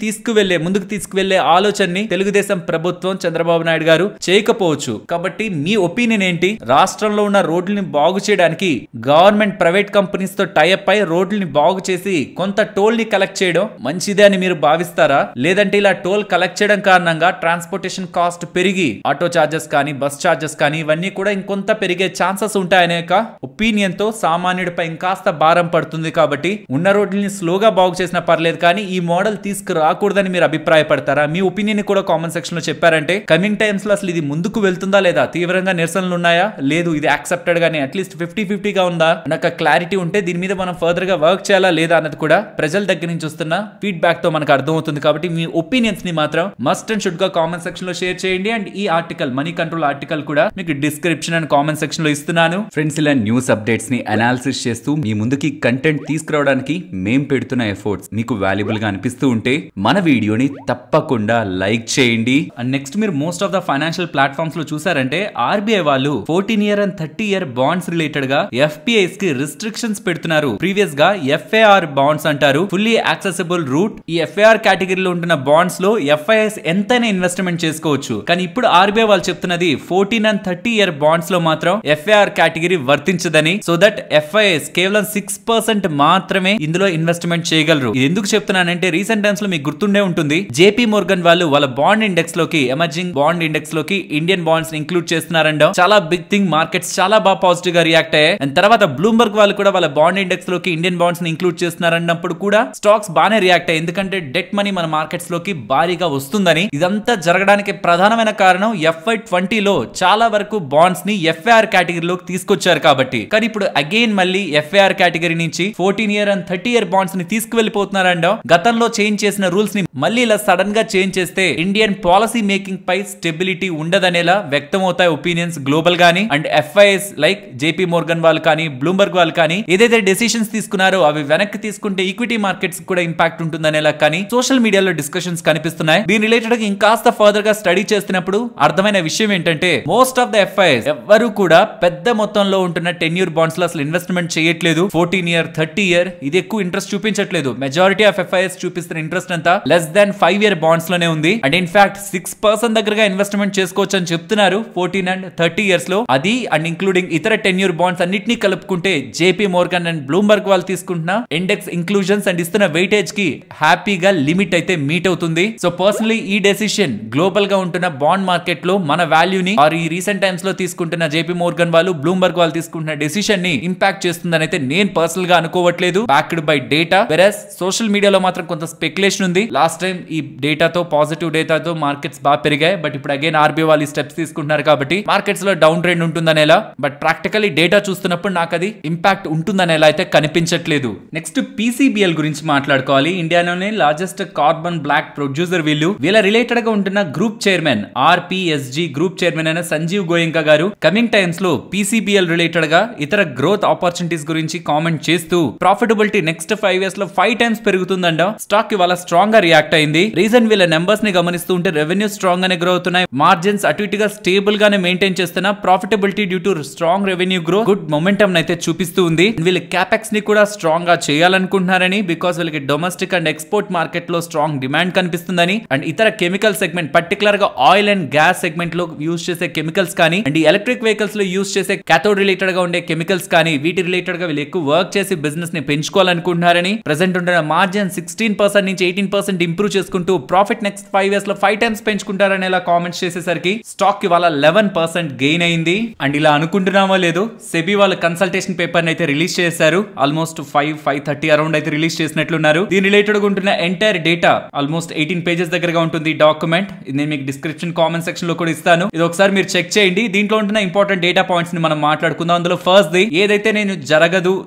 ముందుకు తీసుకువెళ్లే ఆలోచనని తెలుగుదేశం ప్రభుత్వం, చంద్రబాబు నాయుడు గారు చేయకపోవచ్చు. కాబట్టి మీ ఒపీనియన్ ఏంటి? రాష్ట్రంలో ఉన్న రోడ్లని బాగు చేయడానికి గవర్నమెంట్ ప్రైవేట్ కంపెనీస్ తో టైఅప్ అయి రోడ్లని బాగు చేసి కొంత టోల్ ని కలెక్ట్ చేయడం మంచిదే అని మీరు భావిస్తారా? లేదంటే ఇలా టోల్ కలెక్ట్ చేయడం కారణంగా ట్రాన్స్పోర్టేషన్ కాస్ట్ పెరిగి ఆటో చార్జెస్ కానీ బస్ చార్జెస్ కానీ ఇవన్నీ కూడా ఇంకొంత పెరిగే ఛాన్సెస్ ఉంటాయనే ఒపీనియన్ తో సామాన్యుడిపై ఇంకాస్త భారం పడుతుంది. కాబట్టి ఉన్న రోడ్లని స్లోగా బాగు చేసినా పర్లేదు కానీ ఈ మోడల్ తీసుకురాకూడదని మీరు అభిప్రాయపడతారా? మీ ఒపీనియన్ కూడా కామెంట్ సెక్షన్ లో చెప్పారంటే కమింగ్ టైమ్స్ లో అసలు ఇది ముందుకు వెళ్తుందా లేదా, తీవ్రంగా నిరసనలు ఉన్నాయా, లేదు ఇది యాక్సెప్టెడ్ గానీ అట్లీస్ట్ 50-50 గా ఉందా, నాకు క్లారిటీ ఉంటే దీని మీద మనం ఫర్దర్ గా వర్క్ చేయాలా లేదా అన్నది కూడా ప్రజల దగ్గర నుంచి వస్తున్న ఫీడ్బ్యాక్ తో మనకు అర్థమవుతుంది. కాబట్టి మీ ఒపీనియన్స్ ని మాత్రం మస్ట్ అండ్ షుడ్ గా కామెంట్ సెక్షన్ లో షేర్ చేయండి. అండ్ ఈ ఆర్టికల్ మనీ కంట్రోల్ ఆర్టికల్ కూడా మీకు డిస్క్రిప్షన్ అండ్ కామెంట్ సెక్షన్ లో ఇస్తున్నాను. ఫ్రెండ్స్, ఇలా న్యూస్ అప్డేట్స్ ని అనాలిసిస్ చేస్తూ మీ ముందుకి కంటెంట్ తీసుకురావడానికి మేం పెడుతున్న ఎఫర్ట్స్ మీకు వాల్యుబుల్ గా అనిపిస్తూ ఉంటే మన వీడియోని తప్పకుండా లైక్ చేయండి. అండ్ నెక్స్ట్, మీరు most of the financial platforms లో చూసారంటే ఆర్బీఐ వాళ్ళు 14 year and 30 year bonds related గా ఎఫ్పిఐస్ కి రిస్ట్రిక్షన్స్ పెడుతున్నారు. ప్రీవియస్ గా ఎఫ్ఏఆర్ బాండ్స్ అంటారు, ఫుల్లీ యాక్సెసిబుల్ రూట్. ఈ ఎఫ్ఏఆర్ కేటగిరీలో ఉంటున్న బాండ్స్ లో ఎఫ్ఐఎస్ ఎంతైనా ఇన్వెస్ట్మెంట్ చేసుకోవచ్చు. కానీ ఇప్పుడు ఆర్బీఐ వాళ్ళు చెప్తున్నది 14 and 30 year బాండ్స్ లో మాత్రం ఎఫ్ఐఆర్ కేటగిరీ వర్తించదని. సో దట్ ఎఫ్ఐఎస్ కేవలం 6% మాత్రమే ఇందులో ఇన్వెస్ట్మెంట్ చేయగలరు. ఇది ఎందుకు చెప్తున్నానంటే రీసెంట్ టైమ్స్ లో మీకు గుర్తుండే ఉంటుంది, జేపీ మోర్గన్ వాళ్ళు వాళ్ళ బాండ్ ఇండెక్స్ లోకి, ఎమర్జింగ్ బాండ్ ఇండెక్స్ లోకి ఇండియన్ బాండ్స్ ఇంక్లూడ్ చేస్తున్నారంట. చాలా బిగ్ థింగ్, మార్కెట్స్ చాలా బాగా పాజిటివ్ గా రియాక్ట్ అయ్యాయి. అండ్ తర్వాత బ్లూంబర్గ్ వాళ్ళు కూడా వాళ్ళ బాండ్ ఇండెక్స్ లోకి ఇండియన్ బాండ్స్ ని ఇంక్లూడ్ చేస్తున్నారన్నప్పుడు కూడా స్టాక్స్ బాగానే రియాక్ట్ అయ్యాయి. ఎందుకంటే డెట్ మనీ మన మార్కెట్స్ లోకి భారీగా వస్తుందని. ఇదంతా జరగడానికి ప్రధానమైన కారణం FY20 లో చాలా వరకు బాండ్స్ ని ఎఫ్ఐఆర్ కేటగిరీలోకి తీసుకొచ్చారు కాబట్టి. కానీ ఇప్పుడు అగైన్ మళ్ళీ ఎఫ్ఐఆర్ కేటగిరీ నుంచి 14 year and 30 year బాండ్స్ ని తీసుకువెళ్ళిపోతున్నారంట. గతంలో చేంజ్ చేసిన రూల్స్ ని మళ్ళీ ఇలా సడన్ గా చేంజ్ చేస్తే ఇండియన్ పాలసీ మేకింగ్ పై స్టెబిలిటీ ఉండదనేలా వ్యక్తం అవుతాయి ఒపీనియన్స్ గ్లోబల్ గానీ. And FIs like J P Morgan వాళ్ళు కానీ, బ్లూంబర్గ్ వాళ్ళు కానీ ఏదైతే డెసిషన్స్ తీసుకున్నారో అవి వెనక్కి తీసుకుంటే ఈక్విటీ మార్కెట్స్ కూడా ఇంపాక్ట్ ఉంటుందనేలా కానీ సోషల్ మీడియాలో డిస్కషన్స్ కనిపిస్తున్నాయి. దీని రిలేటెడ్ గా ఇంకాస్త ఫర్దర్ గా స్టడీ చేస్తున్నప్పుడు అర్థమైన విషయం ఏంటంటే మోస్ట్ ఆఫ్ ద ఎఫ్ఐఎస్ ఎవ్వరు కూడా పెద్ద మొత్తంలో ఉంటున్న 10 year బాండ్స్ లో అసలు ఇన్వెస్ట్మెంట్ చేయట్లేదు. 14 year 30 year ఇది ఎక్కువ ఇంట్రెస్ట్ చూపించట్లేదు. మెజారిటీ ఆఫ్ ఎఫ్ఐఎస్ చూపిస్తున్న ఇంట్రెస్ట్ అంతా లెస్ దాన్ 5 year బాండ్స్ లోనే ఉంది. అండ్ ఇన్ఫాక్ట్ 6% దగ్గరగా ఇన్వెస్ట్మెంట్ చేసుకోవచ్చు అని చెప్తున్నారు 14 and 30 years లో. అది అండ్ ఇంక్లూడింగ్ ఇతర 10 year బాండ్స్ అన్నిటినీ కలుపుకుంటే జేపీ మోర్గన్ అండ్ బ్లూంబర్గ్ వాళ్ళు తీసుకుంటున్న ఇండెక్స్ ఇంక్లూజన్స్ అండ్ ఇస్తున్న వెయిటేజ్ కి హ్యాపీగా లిమిట్ అయితే మీట్ అవుతుంది. సో పర్సనలీ ఈ డెసిషన్ గ్లోబల్ గా ఉంటున్న బాండ్ మార్కెట్ లో మన వాల్యూని ఆర్ ఈ రీసెంట్ టైమ్స్ లో తీసుకుంటున్న జేపీ మోర్గన్ వాళ్ళు, బ్లూంబర్గ్ వాళ్ళు తీసుకుంటున్న డెసిషన్ ని ఇంపాక్ట్ చేస్తుందని అయితే నేను పర్సనల్ గా అనుకోవట్లేదు. Backed by data. Versus social మీడియాలో మాత్రం కొంత స్పెక్యులేషన్ ఉంది. లాస్ట్ టైం ఈ డేటాతో, పాజిటివ్ డేటాతో మార్కెట్స్ బాగా పెరిగాయి. బట్ ఇప్పుడు అగైన్ ఆర్బీఐ వాళ్ళు స్టెప్స్ తీసుకుంటున్నారు కాబట్టి మార్కెట్స్ లో డౌన్ ట్రెండ్ ఉంటుందనేలా. బట్ ప్రాక్టికల్లీ డేటా చూస్తున్నప్పుడు నాకు అది ఇంపాక్ట్ ఉంటుందనేలా అయితే కనిపించట్లేదు. నెక్స్ట్ పీసీబీఎల్ గురించి మాట్లాడుకోవాలి. ఇండియాలోనే లార్జెస్ట్ కార్బన్ బ్లాక్ ప్రొడ్యూసర్ వీళ్ళ రిలేటెడ్ గా ఉంటున్న group chairman RPSG group chairman అయిన సంజీవ్ గోయంకా గారు కమింగ్ టైమ్స్ లో పీసీబీఎల్ రిలేటెడ్ గా ఇతర గ్రోత్ ఆపర్చునిటీస్ గురించి కామెంట్ చేస్తూ ప్రాఫిటబిలిటీ నెక్స్ట్ 5 years లో 5 times పెరుగుతుందంట. స్టాక్ ఇవాళ స్ట్రాంగ్ గా రియాక్ట్ అయింది. రీజన్ వీళ్ళ నెంబర్స్ ని గమనిస్తూ ఉంటే రెవెన్యూ స్ట్రాంగ్ గానే గ్రో అవుతున్నాయి, మార్జిన్స్ అటు ఇటుగా స్టేబుల్ గానే మెయింటైన్ చేస్తున్నా, profitability due to strong revenue grow good momentum అయితే చూపిస్తూ ఉంది. వీళ్ళ క్యాపెక్స్ ని కూడా స్ట్రాంగ్ గా చేయాలనుకుంటున్నారని, బికాస్ వీళ్ళకి డొమెస్టిక్ అండ్ ఎక్స్పోర్ట్ మార్కెట్ లో స్ట్రాంగ్ డిమాండ్ కనిపిస్తుందని. అండ్ ఇతర కెమికల్ సెగ్మెంట్ పర్టికులర్ గా ఆయిల్ అండ్ గ్యాస్ సెగ్మెంట్ లో యూజ్ చేసే కెమికల్స్ కానీ, అండ్ ఎలక్ట్రిక్ వెహికల్స్ లో యూజ్ చేసే కాథోడ్ రిలేటెడ్ గా ఉండే కెమికల్స్ కానీ, వీటి రిలేటెడ్ గా వీళ్ళు ఎక్కువ వర్క్ చేసి బిజినెస్ ని పెంచుకోవాలనుకుంటున్నారని. ప్రెసెంట్ ఉంటున్న మార్జిన్ 16% నుంచి 18% ఇంప్రూవ్ చేసుకుంటూ ప్రాఫిట్ నెక్స్ట్ 5 years లో 5 times పెంచుకుంటారని ఇలా కామెంట్స్ చేసేసరికి స్టాక్ ఇవాళ 11% గెయిన్ అయింది. అండ్ ఇలా అనుకుంటున్నామో లేదు, సెబీ వాళ్ళ కన్సల్టేషన్ పేపర్ అయితే రిలీజ్ చేశారు. ఆల్మోస్ట్ 5:30 అరౌండ్ అయితే రిలీజ్ చేసినట్లున్నారు. దీని రిలేటెడ్ గా ఉంటున్న ఎంటైర్ డేటా ఆల్మోస్ట్ 18 pages దగ్గరగా ఉంటుంది డాక్యుమెంట్. నేను మీకు డిస్క్రిప్షన్ కామెంట్ సెక్షన్ లో కూడా ఇస్తాను. ఇది ఒకసారి మీరు చెక్ చేయండి. దీంట్లో ఉంటున్న ఇంపార్టెంట్ డేటా పాయింట్స్ ని మనం మాట్లాడుకుందాం. అందులో ఫస్ట్ ది ఏదైతే నేను జరగదు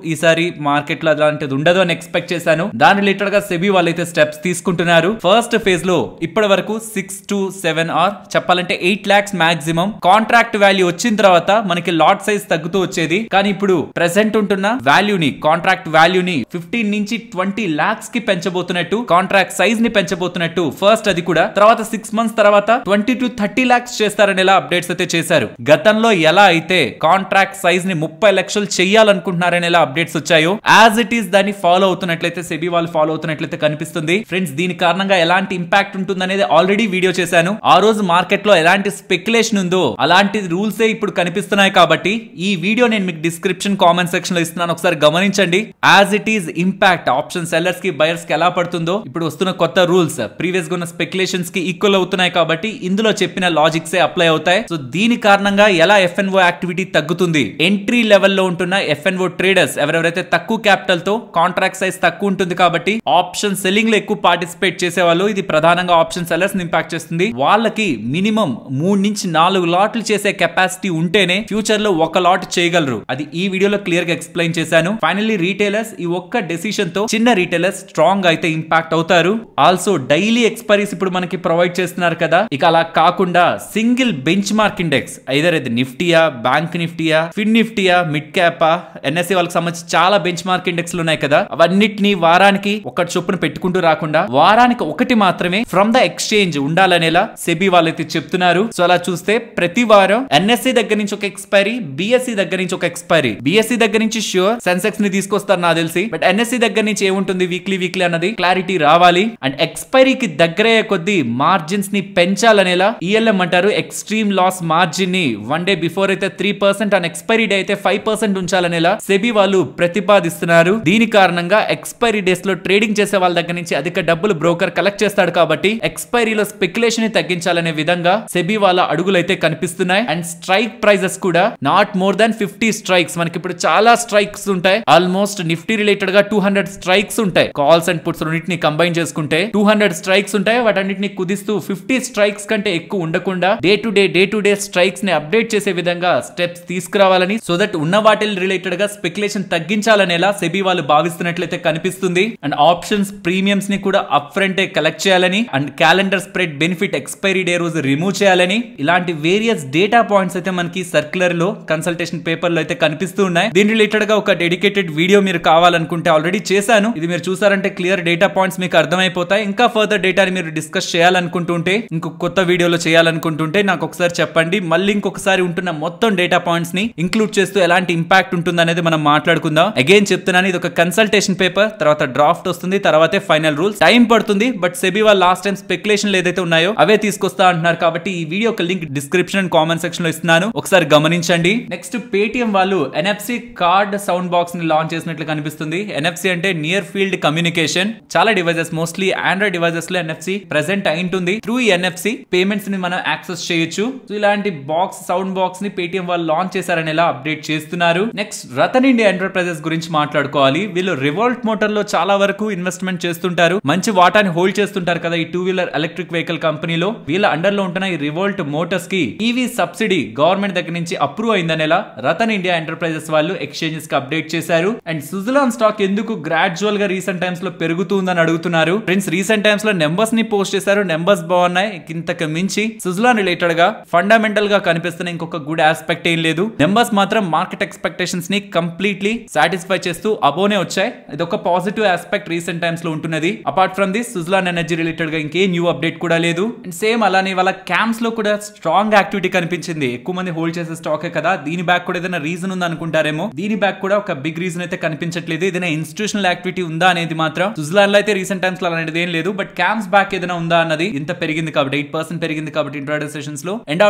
ఈసారి మార్కెట్ లో అలాంటిది ఉండదు అని ఎక్స్పెక్ట్ చేశాను, దాని రిలేటెడ్ గా సెబీ వాళ్ళైతే స్టెప్స్ తీసుకుంటున్నారు. ఫస్ట్ ఫేజ్ లో ఇప్పటి వరకు 6 to 7 ఆర్ చెప్పాలంటే 8 lakhs మాక్సిమం కాంట్రాక్ట్ వాల్యూ వచ్చిన తర్వాత మనకి లాట్ సైజ్ తగ్గుతూ వచ్చేది. కానీ ఇప్పుడు ప్రెసెంట్ ఉంటున్న వాల్యూని, కాంట్రాక్ట్ వాల్యూని 15 నుంచి 20 lakhs కి పెంచబోతున్నట్టు, కాంట్రాక్ట్ సైజ్ ని పెంచబోతున్నట్టు ఫస్ట్ అది కూడా. తర్వాత 6 months తర్వాత 20 to 30 lakhs చేస్తారని ఎలా అప్డేట్స్ అయితే చేశారు. గతంలో ఎలా అయితే కాంట్రాక్ట్ సైజ్ ని 30 లక్షలు చేయాలనుకుంటున్నారని ఎలా అప్డేట్స్ వచ్చాయో యాజ్ ఇట్ ఈస్ దాన్ని ఫాలో అవుతున్నట్లయితే, సెబీ వాళ్ళు ఫాలో అవుతున్నట్లయితే కనిపిస్తుంది. ఫ్రెండ్స్, దీని కారణంగా ఎలాంటి ఇంపాక్ట్ ఉంటుందనేది ఆల్రెడీ వీడియో చేశాను. ఆ రోజు మార్కెట్ లో ఎలాంటి స్పెక్యులేషన్ ఉందో అలాంటి రూల్స్ ఇప్పుడు కనిపిస్తున్నాయి. కాబట్టి ఈ వీడియో నేను మీకు డిస్క్రిప్షన్ కామెంట్ సెక్షన్ లో ఇస్తున్నాను, ఒకసారి గమనించండి. As it is impact option sellers కి, బయర్స్ కి ఎలా పడుతుందో ఇప్పుడు వస్తున్న కొత్త రూల్స్ ప్రీవియస్ గా ఉన్న స్పెక్యులేషన్స్ కి ఈక్వల్ అవుతున్నాయి. కాబట్టి ఇందులో చెప్పిన లాజిక్స్ అప్లై అవుతాయి. సో దీని కారణంగా ఎలా ఎఫ్ఎన్ఓ యాక్టివిటీ తగ్గుతుంది, ఎంట్రీ లెవెల్లో ఉంటున్న ఎఫ్ఎన్ఓ ట్రేడర్స్ ఎవరెవరైతే తక్కువ క్యాపిటల్ తో, కాంట్రాక్ట్ సైజ్ తక్కువ ఉంటుంది కాబట్టి ఆప్షన్ సెల్లింగ్ లో ఎక్కువ పార్టిసిపేట్ చేసే వాళ్ళు, ఇది ప్రధానంగా ఆప్షన్ సెల్లర్స్ ఇంపాక్ట్ చేస్తుంది. వాళ్ళకి మినిమం 3 నుంచి 4 లాట్లు చేసే కెపాసిటీ ఉంటేనే ఫ్యూచర్ లో 1 లాట్ చేయగలరు. అది ఈ వీడియోలో క్లియర్ గా ఎక్స్ప్లెయిన్ చేశాను. ఫైనల్లీ రీటైలర్స్ ఈ ఒక్క డెసిషన్ తో చిన్న రీటైలర్స్ స్ట్రాంగ్ అయితే ఇంపాక్ట్ అవుతారు. ఆల్సో డైలీ ఎక్స్పైరీస్ ఇప్పుడు మనకి ప్రొవైడ్ చేస్తున్నారు కదా, ఇక అలా కాకుండా single bench mark index either ఇది నిఫ్టీయా, బ్యాంక్ నిఫ్టీయా, ఫిన్ నిఫ్టీయా, మిడ్ క్యాపా, ఎన్ఎస్సి వాళ్ళకి సంబంధించి చాలా బెంచ్ మార్క్ ఇండెక్స్లు ఉన్నాయి కదా, అవన్నిటిని వారానికి ఒకటి చొప్పున పెట్టుకుంటూ రాకుండా వారానికి ఒకటి మాత్రమే ఫ్రమ్ ద ఎక్స్చేంజ్ ఉండాలనేలా సెబీ వాళ్ళైతే చెప్తున్నారు. సో అలా చూస్తే ప్రతి వారం ఎన్ఎస్సి దగ్గర నుంచి ఒక ఎక్స్పైరీ, బిఎస్సి దగ్గర నుంచి ఒక ఎక్స్పైరీ. బిఎస్సి దగ్గర నుంచి ష్యూర్ సెన్సెక్స్ ని తీసుకొస్తారు నాకు తెలిసి, బట్ ఎన్ఎస్సి దగ్గర నుంచి ఏముంటుంది వీక్లీ అన్నది క్లారిటీ రావాలి. అండ్ ఎక్స్పైరీకి దగ్గరయ్యే కొద్దీ మార్జిన్స్ ని పెంచాలనేలా ఈఎల్ఎం అంటారు. ఎక్స్ట్రీమ్ లాస్ మార్జిన్ ని వన్ డే బిఫోర్ అయితే 3% అండ్ ఎక్స్పైరీ డే అయితే 5% ఉంచాలనేలా సెబీ వాళ్ళు ప్రతిపాదిస్తున్నారు. దీని కారణంగా ఎక్స్పైరీ డేస్ లో ట్రేడింగ్ చేసే వాళ్ళ దగ్గర నుంచి అధిక డబ్బులు బ్రోకర్ కలెక్ట్ చేస్తాడు కాబట్టి ఎక్స్పైరీలో స్పెక్యులేషన్ ని తగ్గించాలనే విధంగా సెబీ వాళ్ళ అడుగులు అయితే కనిపిస్తున్నాయి. అండ్ స్ట్రైక్ ప్రైజెస్ కూడా నాట్ మోర్ దాన్ 50 స్ట్రైక్స్. మనకి ఇప్పుడు చాలా స్ట్రైక్స్ ఉంటాయి. ఆల్మోస్ట్ నిఫ్టీ రిలేటెడ్ గా 200 స్ట్రైక్స్ ఉంటాయి. కాల్స్ అండ్ పుట్స్ రెండింటిని కంబైన్ చేసుకుంటే 200 స్ట్రైక్స్ ఉంటాయి. వాటన్నిటిని కుదిస్తూ 50 స్ట్రైక్స్ కంటే ఎక్కువ ఉండకుండా డే టు డే స్ట్రైక్స్ ని అప్డేట్ చేసే విధంగా స్టెప్స్ తీసుకురావాలని, సో దట్ ఉన్న వాటి రిలేటెడ్ గా స్పెక్యులేషన్ తగ్గించాలనేలా సెబీ వాళ్ళు భావిస్తున్నట్లయితే కనిపిస్తుంది. అండ్ ఆప్షన్స్ ప్రీమియమ్స్ ని కూడా అప్ ఫ్రంట్ కలెక్ట్ చేయాలని, and calendar spread benefit expiry day రోజు రిమూవ్ చేయాలని, ఇలాంటి వేరియస్ డేటా పాయింట్స్ అయితే మనకి సర్క్యులర్ లో కన్సల్టేషన్ పేపర్ లో అయితే కనిపిస్తూ ఉన్నాయి. దీని రిలేటెడ్ గా ఒక డెడికేటెడ్ వీడియో మీరు కావాలనుకుంటే ఆల్రెడీ చేశాను. ఇది మీరు చూసారంటే క్లియర్ డేటా పాయింట్స్ మీకు అర్థమైపోతాయి. ఇంకా ఫర్దర్ డేటాని మీరు డిస్కస్ చేయాలనుకుంటుంటే, ఇంకొక కొత్త వీడియోలో చేయాలనుకుంటుంటే నాకు ఒకసారి చెప్పండి. మళ్ళీ ఇంకొకసారి ఉంటున్న మొత్తం డేటా పాయింట్స్ ని ఇంక్లూడ్ చేస్తూ ఎలాంటి ఇంపాక్ట్ ఉంటుంది అనేది మనం మాట్లాడుకుందాం. అగైన్ చెప్తున్నాను, ఇది ఒక కన్సల్టేషన్ పేపర్, తర్వాత డ్రాఫ్ట్ వస్తుంది, తర్వాతే ఫైనల్ రూల్స్. టైం పడుతుంది, బట్ సెబీ వాళ్ళు లాస్ట్ టైం స్పెక్యులేషన్ ఏదైతే ఉన్నాయో అవే తీసుకొస్తా అంటున్నారు. కాబట్టి ఈ వీడియో ఒక link description and comment section లో ఇస్తున్నాను, ఒకసారి గమనించండి. నెక్స్ట్ పేటిఎం వాళ్ళు ఎన్ఎఫ్సి కార్డ్ సౌండ్ బాక్స్ ని లాంచ్ చేసినట్లు కనిపిస్తుంది. ఎన్ఎఫ్సి అంటే నియర్ ఫీల్డ్ కమ్యూనికేషన్. చాలా డివైజెస్, మోస్ట్లీ ఆండ్రాయిడ్ డివైజెస్ లో ఎన్ఎఫ్సి ప్రెసెంట్ అయింటుంది. త్రూ ఈ ఎన్ఎఫ్సి పేమెంట్స్ ని మనం యాక్సెస్ చేయొచ్చు. సో ఇలాంటి బాక్స్, సౌండ్ బాక్స్ ని పేటిఎం వాళ్ళు లాంచ్ చేశారని ఎలా అప్డేట్ చేస్తున్నారు. నెక్స్ట్ రతన్ ఇండియా ఎంటర్ప్రైజెస్ గురించి మాట్లాడుకోవాలి. వీళ్ళు రివోల్ట్ మోటార్ లో చాలా వరకు ఇన్వెస్ట్మెంట్ చేస్తుంటారు, మంచి వాటాని హోల్డ్ చేస్తుంటారు కదా ఈ 2-వీలర్ ఎలక్ట్రిక్ వెహికల్ కంపెనీలో. వీళ్ళ అండర్ లో ఉంటున్న ఈ రివోల్ట్ మోటార్స్ కి ఈవీ సబ్సిడీ గవర్నమెంట్ దగ్గర నుంచి అప్రూవ్ అయిందనేలా రతన్ ఇండియా ఎంటర్ప్రైజెస్ వాళ్ళు ఎక్స్చేంజెస్ కి అప్డేట్ చేశారు. అండ్ సుజలాన్ స్టాక్ ఎందుకు గ్రాడ్యువల్ గా రీసెంట్ టైమ్స్ లో పెరుగుతుందని అడుగుతున్నారు. ఫ్రెండ్స్, రీసెంట్ టైమ్స్ లో నెంబర్స్ ని పోస్ట్ చేశారు, నెంబర్స్ బాగున్నాయి. ఇంతకు మించి సుజలాన్ రిలేటెడ్ గా ఫండమెంటల్ గా కనిపిస్తున్న ఇంకొక గుడ్ ఆస్పెక్ట్ ఏం లేదు. నెంబర్స్ మాత్రం మార్కెట్ ఎక్స్పెక్టేషన్స్ ని కంప్లీట్లీ సాటిస్ఫై చేస్తూ అబోనే వచ్చాయి. ఇది ఒక పాజిటివ్ ఆస్పెక్ట్ రీసెంట్ టైమ్స్ లో ఉంటున్నది. Apart from this Suzlon energy related గా ఇంకే న్యూ అప్డేట్ కూడా లేదు. అండ్ సేమ్ అలానే వాళ్ళ క్యాంప్స్ లో కూడా స్ట్రాంగ్ యాక్టివిటీ కనిపించింది. ఎక్కువ మంది హోల్డ్ చేసే స్టాకే కదా, దీని బ్యాక్ కూడా ఏదైనా రీజన్ ఉంది అనుకుంటారేమో. దీని బ్యాక్ కూడా ఒక బిగ్ రీజన్ అయితే కనిపించట్లేదు. ఏదైనా ఇన్స్టిట్యూషనల్ యాక్టివిటీ ఉందా అనేది మాత్రం సుజలాన్ లో అయితే రీసెంట్ టైమ్స్ లో అలాంటిది ఏం లేదు. బట్ క్యాంప్స్ బ్యాక్ ఏదైనా ఉందా అన్నది ఇంత పెరిగింది కాబట్టి 8% పెరిగింది కాబట్టి ఇంట్రాడే సెషన్స్ లో end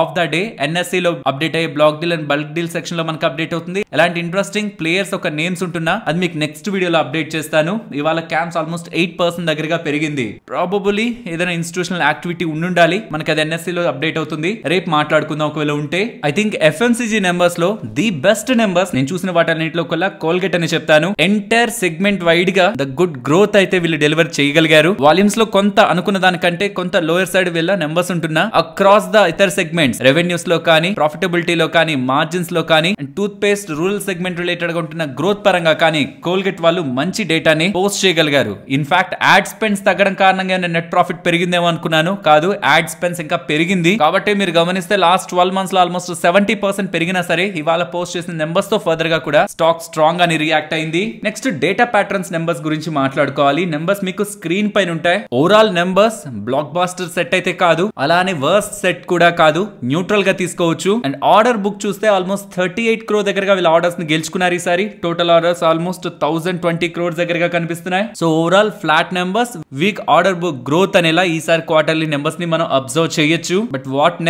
of the day NSE లో అప్డేట్ అయ్యే block deal and bulk deal section లో మనకు అప్డేట్ అవుతుంది. ఎలాంటి ఇంట్రెస్టింగ్ ప్లేయర్స్ ఒక నేమ్స్ ఉంటున్నా అది మీకు నెక్స్ట్ వీడియోలో అప్డేట్ చేస్తాను. ఇవాళ క్యాంప్స్ ఆల్మోస్ట్ 8% దగ్గరగా పెరిగింది. ప్రాబబుల్లీ ఏదైనా ఇన్స్టిట్యూషనల్ యాక్టివిటీ ఉండాలి. మనకి అది ఎన్ఎస్సి లో అప్డేట్ అవుతుంది. రేపు మాట్లాడుకుందాం ఒకవేళ ఉంటే. ఐ థింక్ ఎఫ్ఎంసీజీ నెంబర్స్ లో ది బెస్ట్ నెంబర్స్ నేను చూసిన వాటన్నిటిలో కల్లా కోల్గేట్ అని చెప్తాను. ఎంటైర్ సెగ్మెంట్ వైడ్ గా ద గుడ్ గ్రోత్ అయితే వీళ్ళు డెలివర్ చేయగలిగారు. వాల్యూమ్స్ లో కొంత అనుకున్న దానికంటే కొంత లోయర్ సైడ్ వెళ్ళ నెంబర్స్ ఉంటున్నా across the other segments, revenues లో కానీ, ప్రాఫిటబిలిటీలో కానీ, మార్జిన్స్ లో కానీ, tooth paste rural segment related గా ఉంటున్న గ్రోత్ పరంగా కానీ కోల్గేట్ వాళ్ళు మంచి డేటాని పోస్ట్ చేయగలిగారు. ఇన్ఫాక్ట్ యాడ్ స్పెండ్స్ తగ్గడం కారణంగా నెట్ ప్రాఫిట్ పెరిగిందేమో అనుకున్నాను, కాదు, యాడ్ స్పెండ్స్ ఇంకా పెరిగింది. కాబట్టి మీరు గమనిస్తే లాస్ట్ 12 months లో ఆల్మోస్ట్ 70% పెరిగినా సరే ఇవాళ పోస్ట్ చేసిన నెంబర్స్ తో ఫర్దర్ గా కూడా స్టాక్ స్ట్రాంగ్ అని రియాక్ట్ అయింది. నెక్స్ట్ డేటా ప్యాటర్న్స్ నెంబర్స్ గురించి మాట్లాడుకోవాలి. నెంబర్స్ మీకు స్క్రీన్ పైన ఉంటాయి. Overall numbers blockbuster set అయితే కాదు, అలానే వర్స్ట్ సెట్ కూడా కాదు, న్యూట్రల్ గా తీసుకోవచ్చు. అండ్ ఆర్డర్ బుక్ చూస్తే ఆల్మోస్ట్ 38 crore దగ్గరగా వీళ్ళ ఆర్డర్స్ ని గెలుచుకున్నారు. ఈసారి టోటల్ ఆర్డర్స్ ఆల్మోస్ట్ 1020 crores దగ్గరగా కనిపిస్తున్నాయి. So overall flat numbers, weak order book growth అనేలా ఈసారి క్వార్టర్లీ నెంబర్స్ ని మనం అబ్జర్వ్ చేయొచ్చు. But what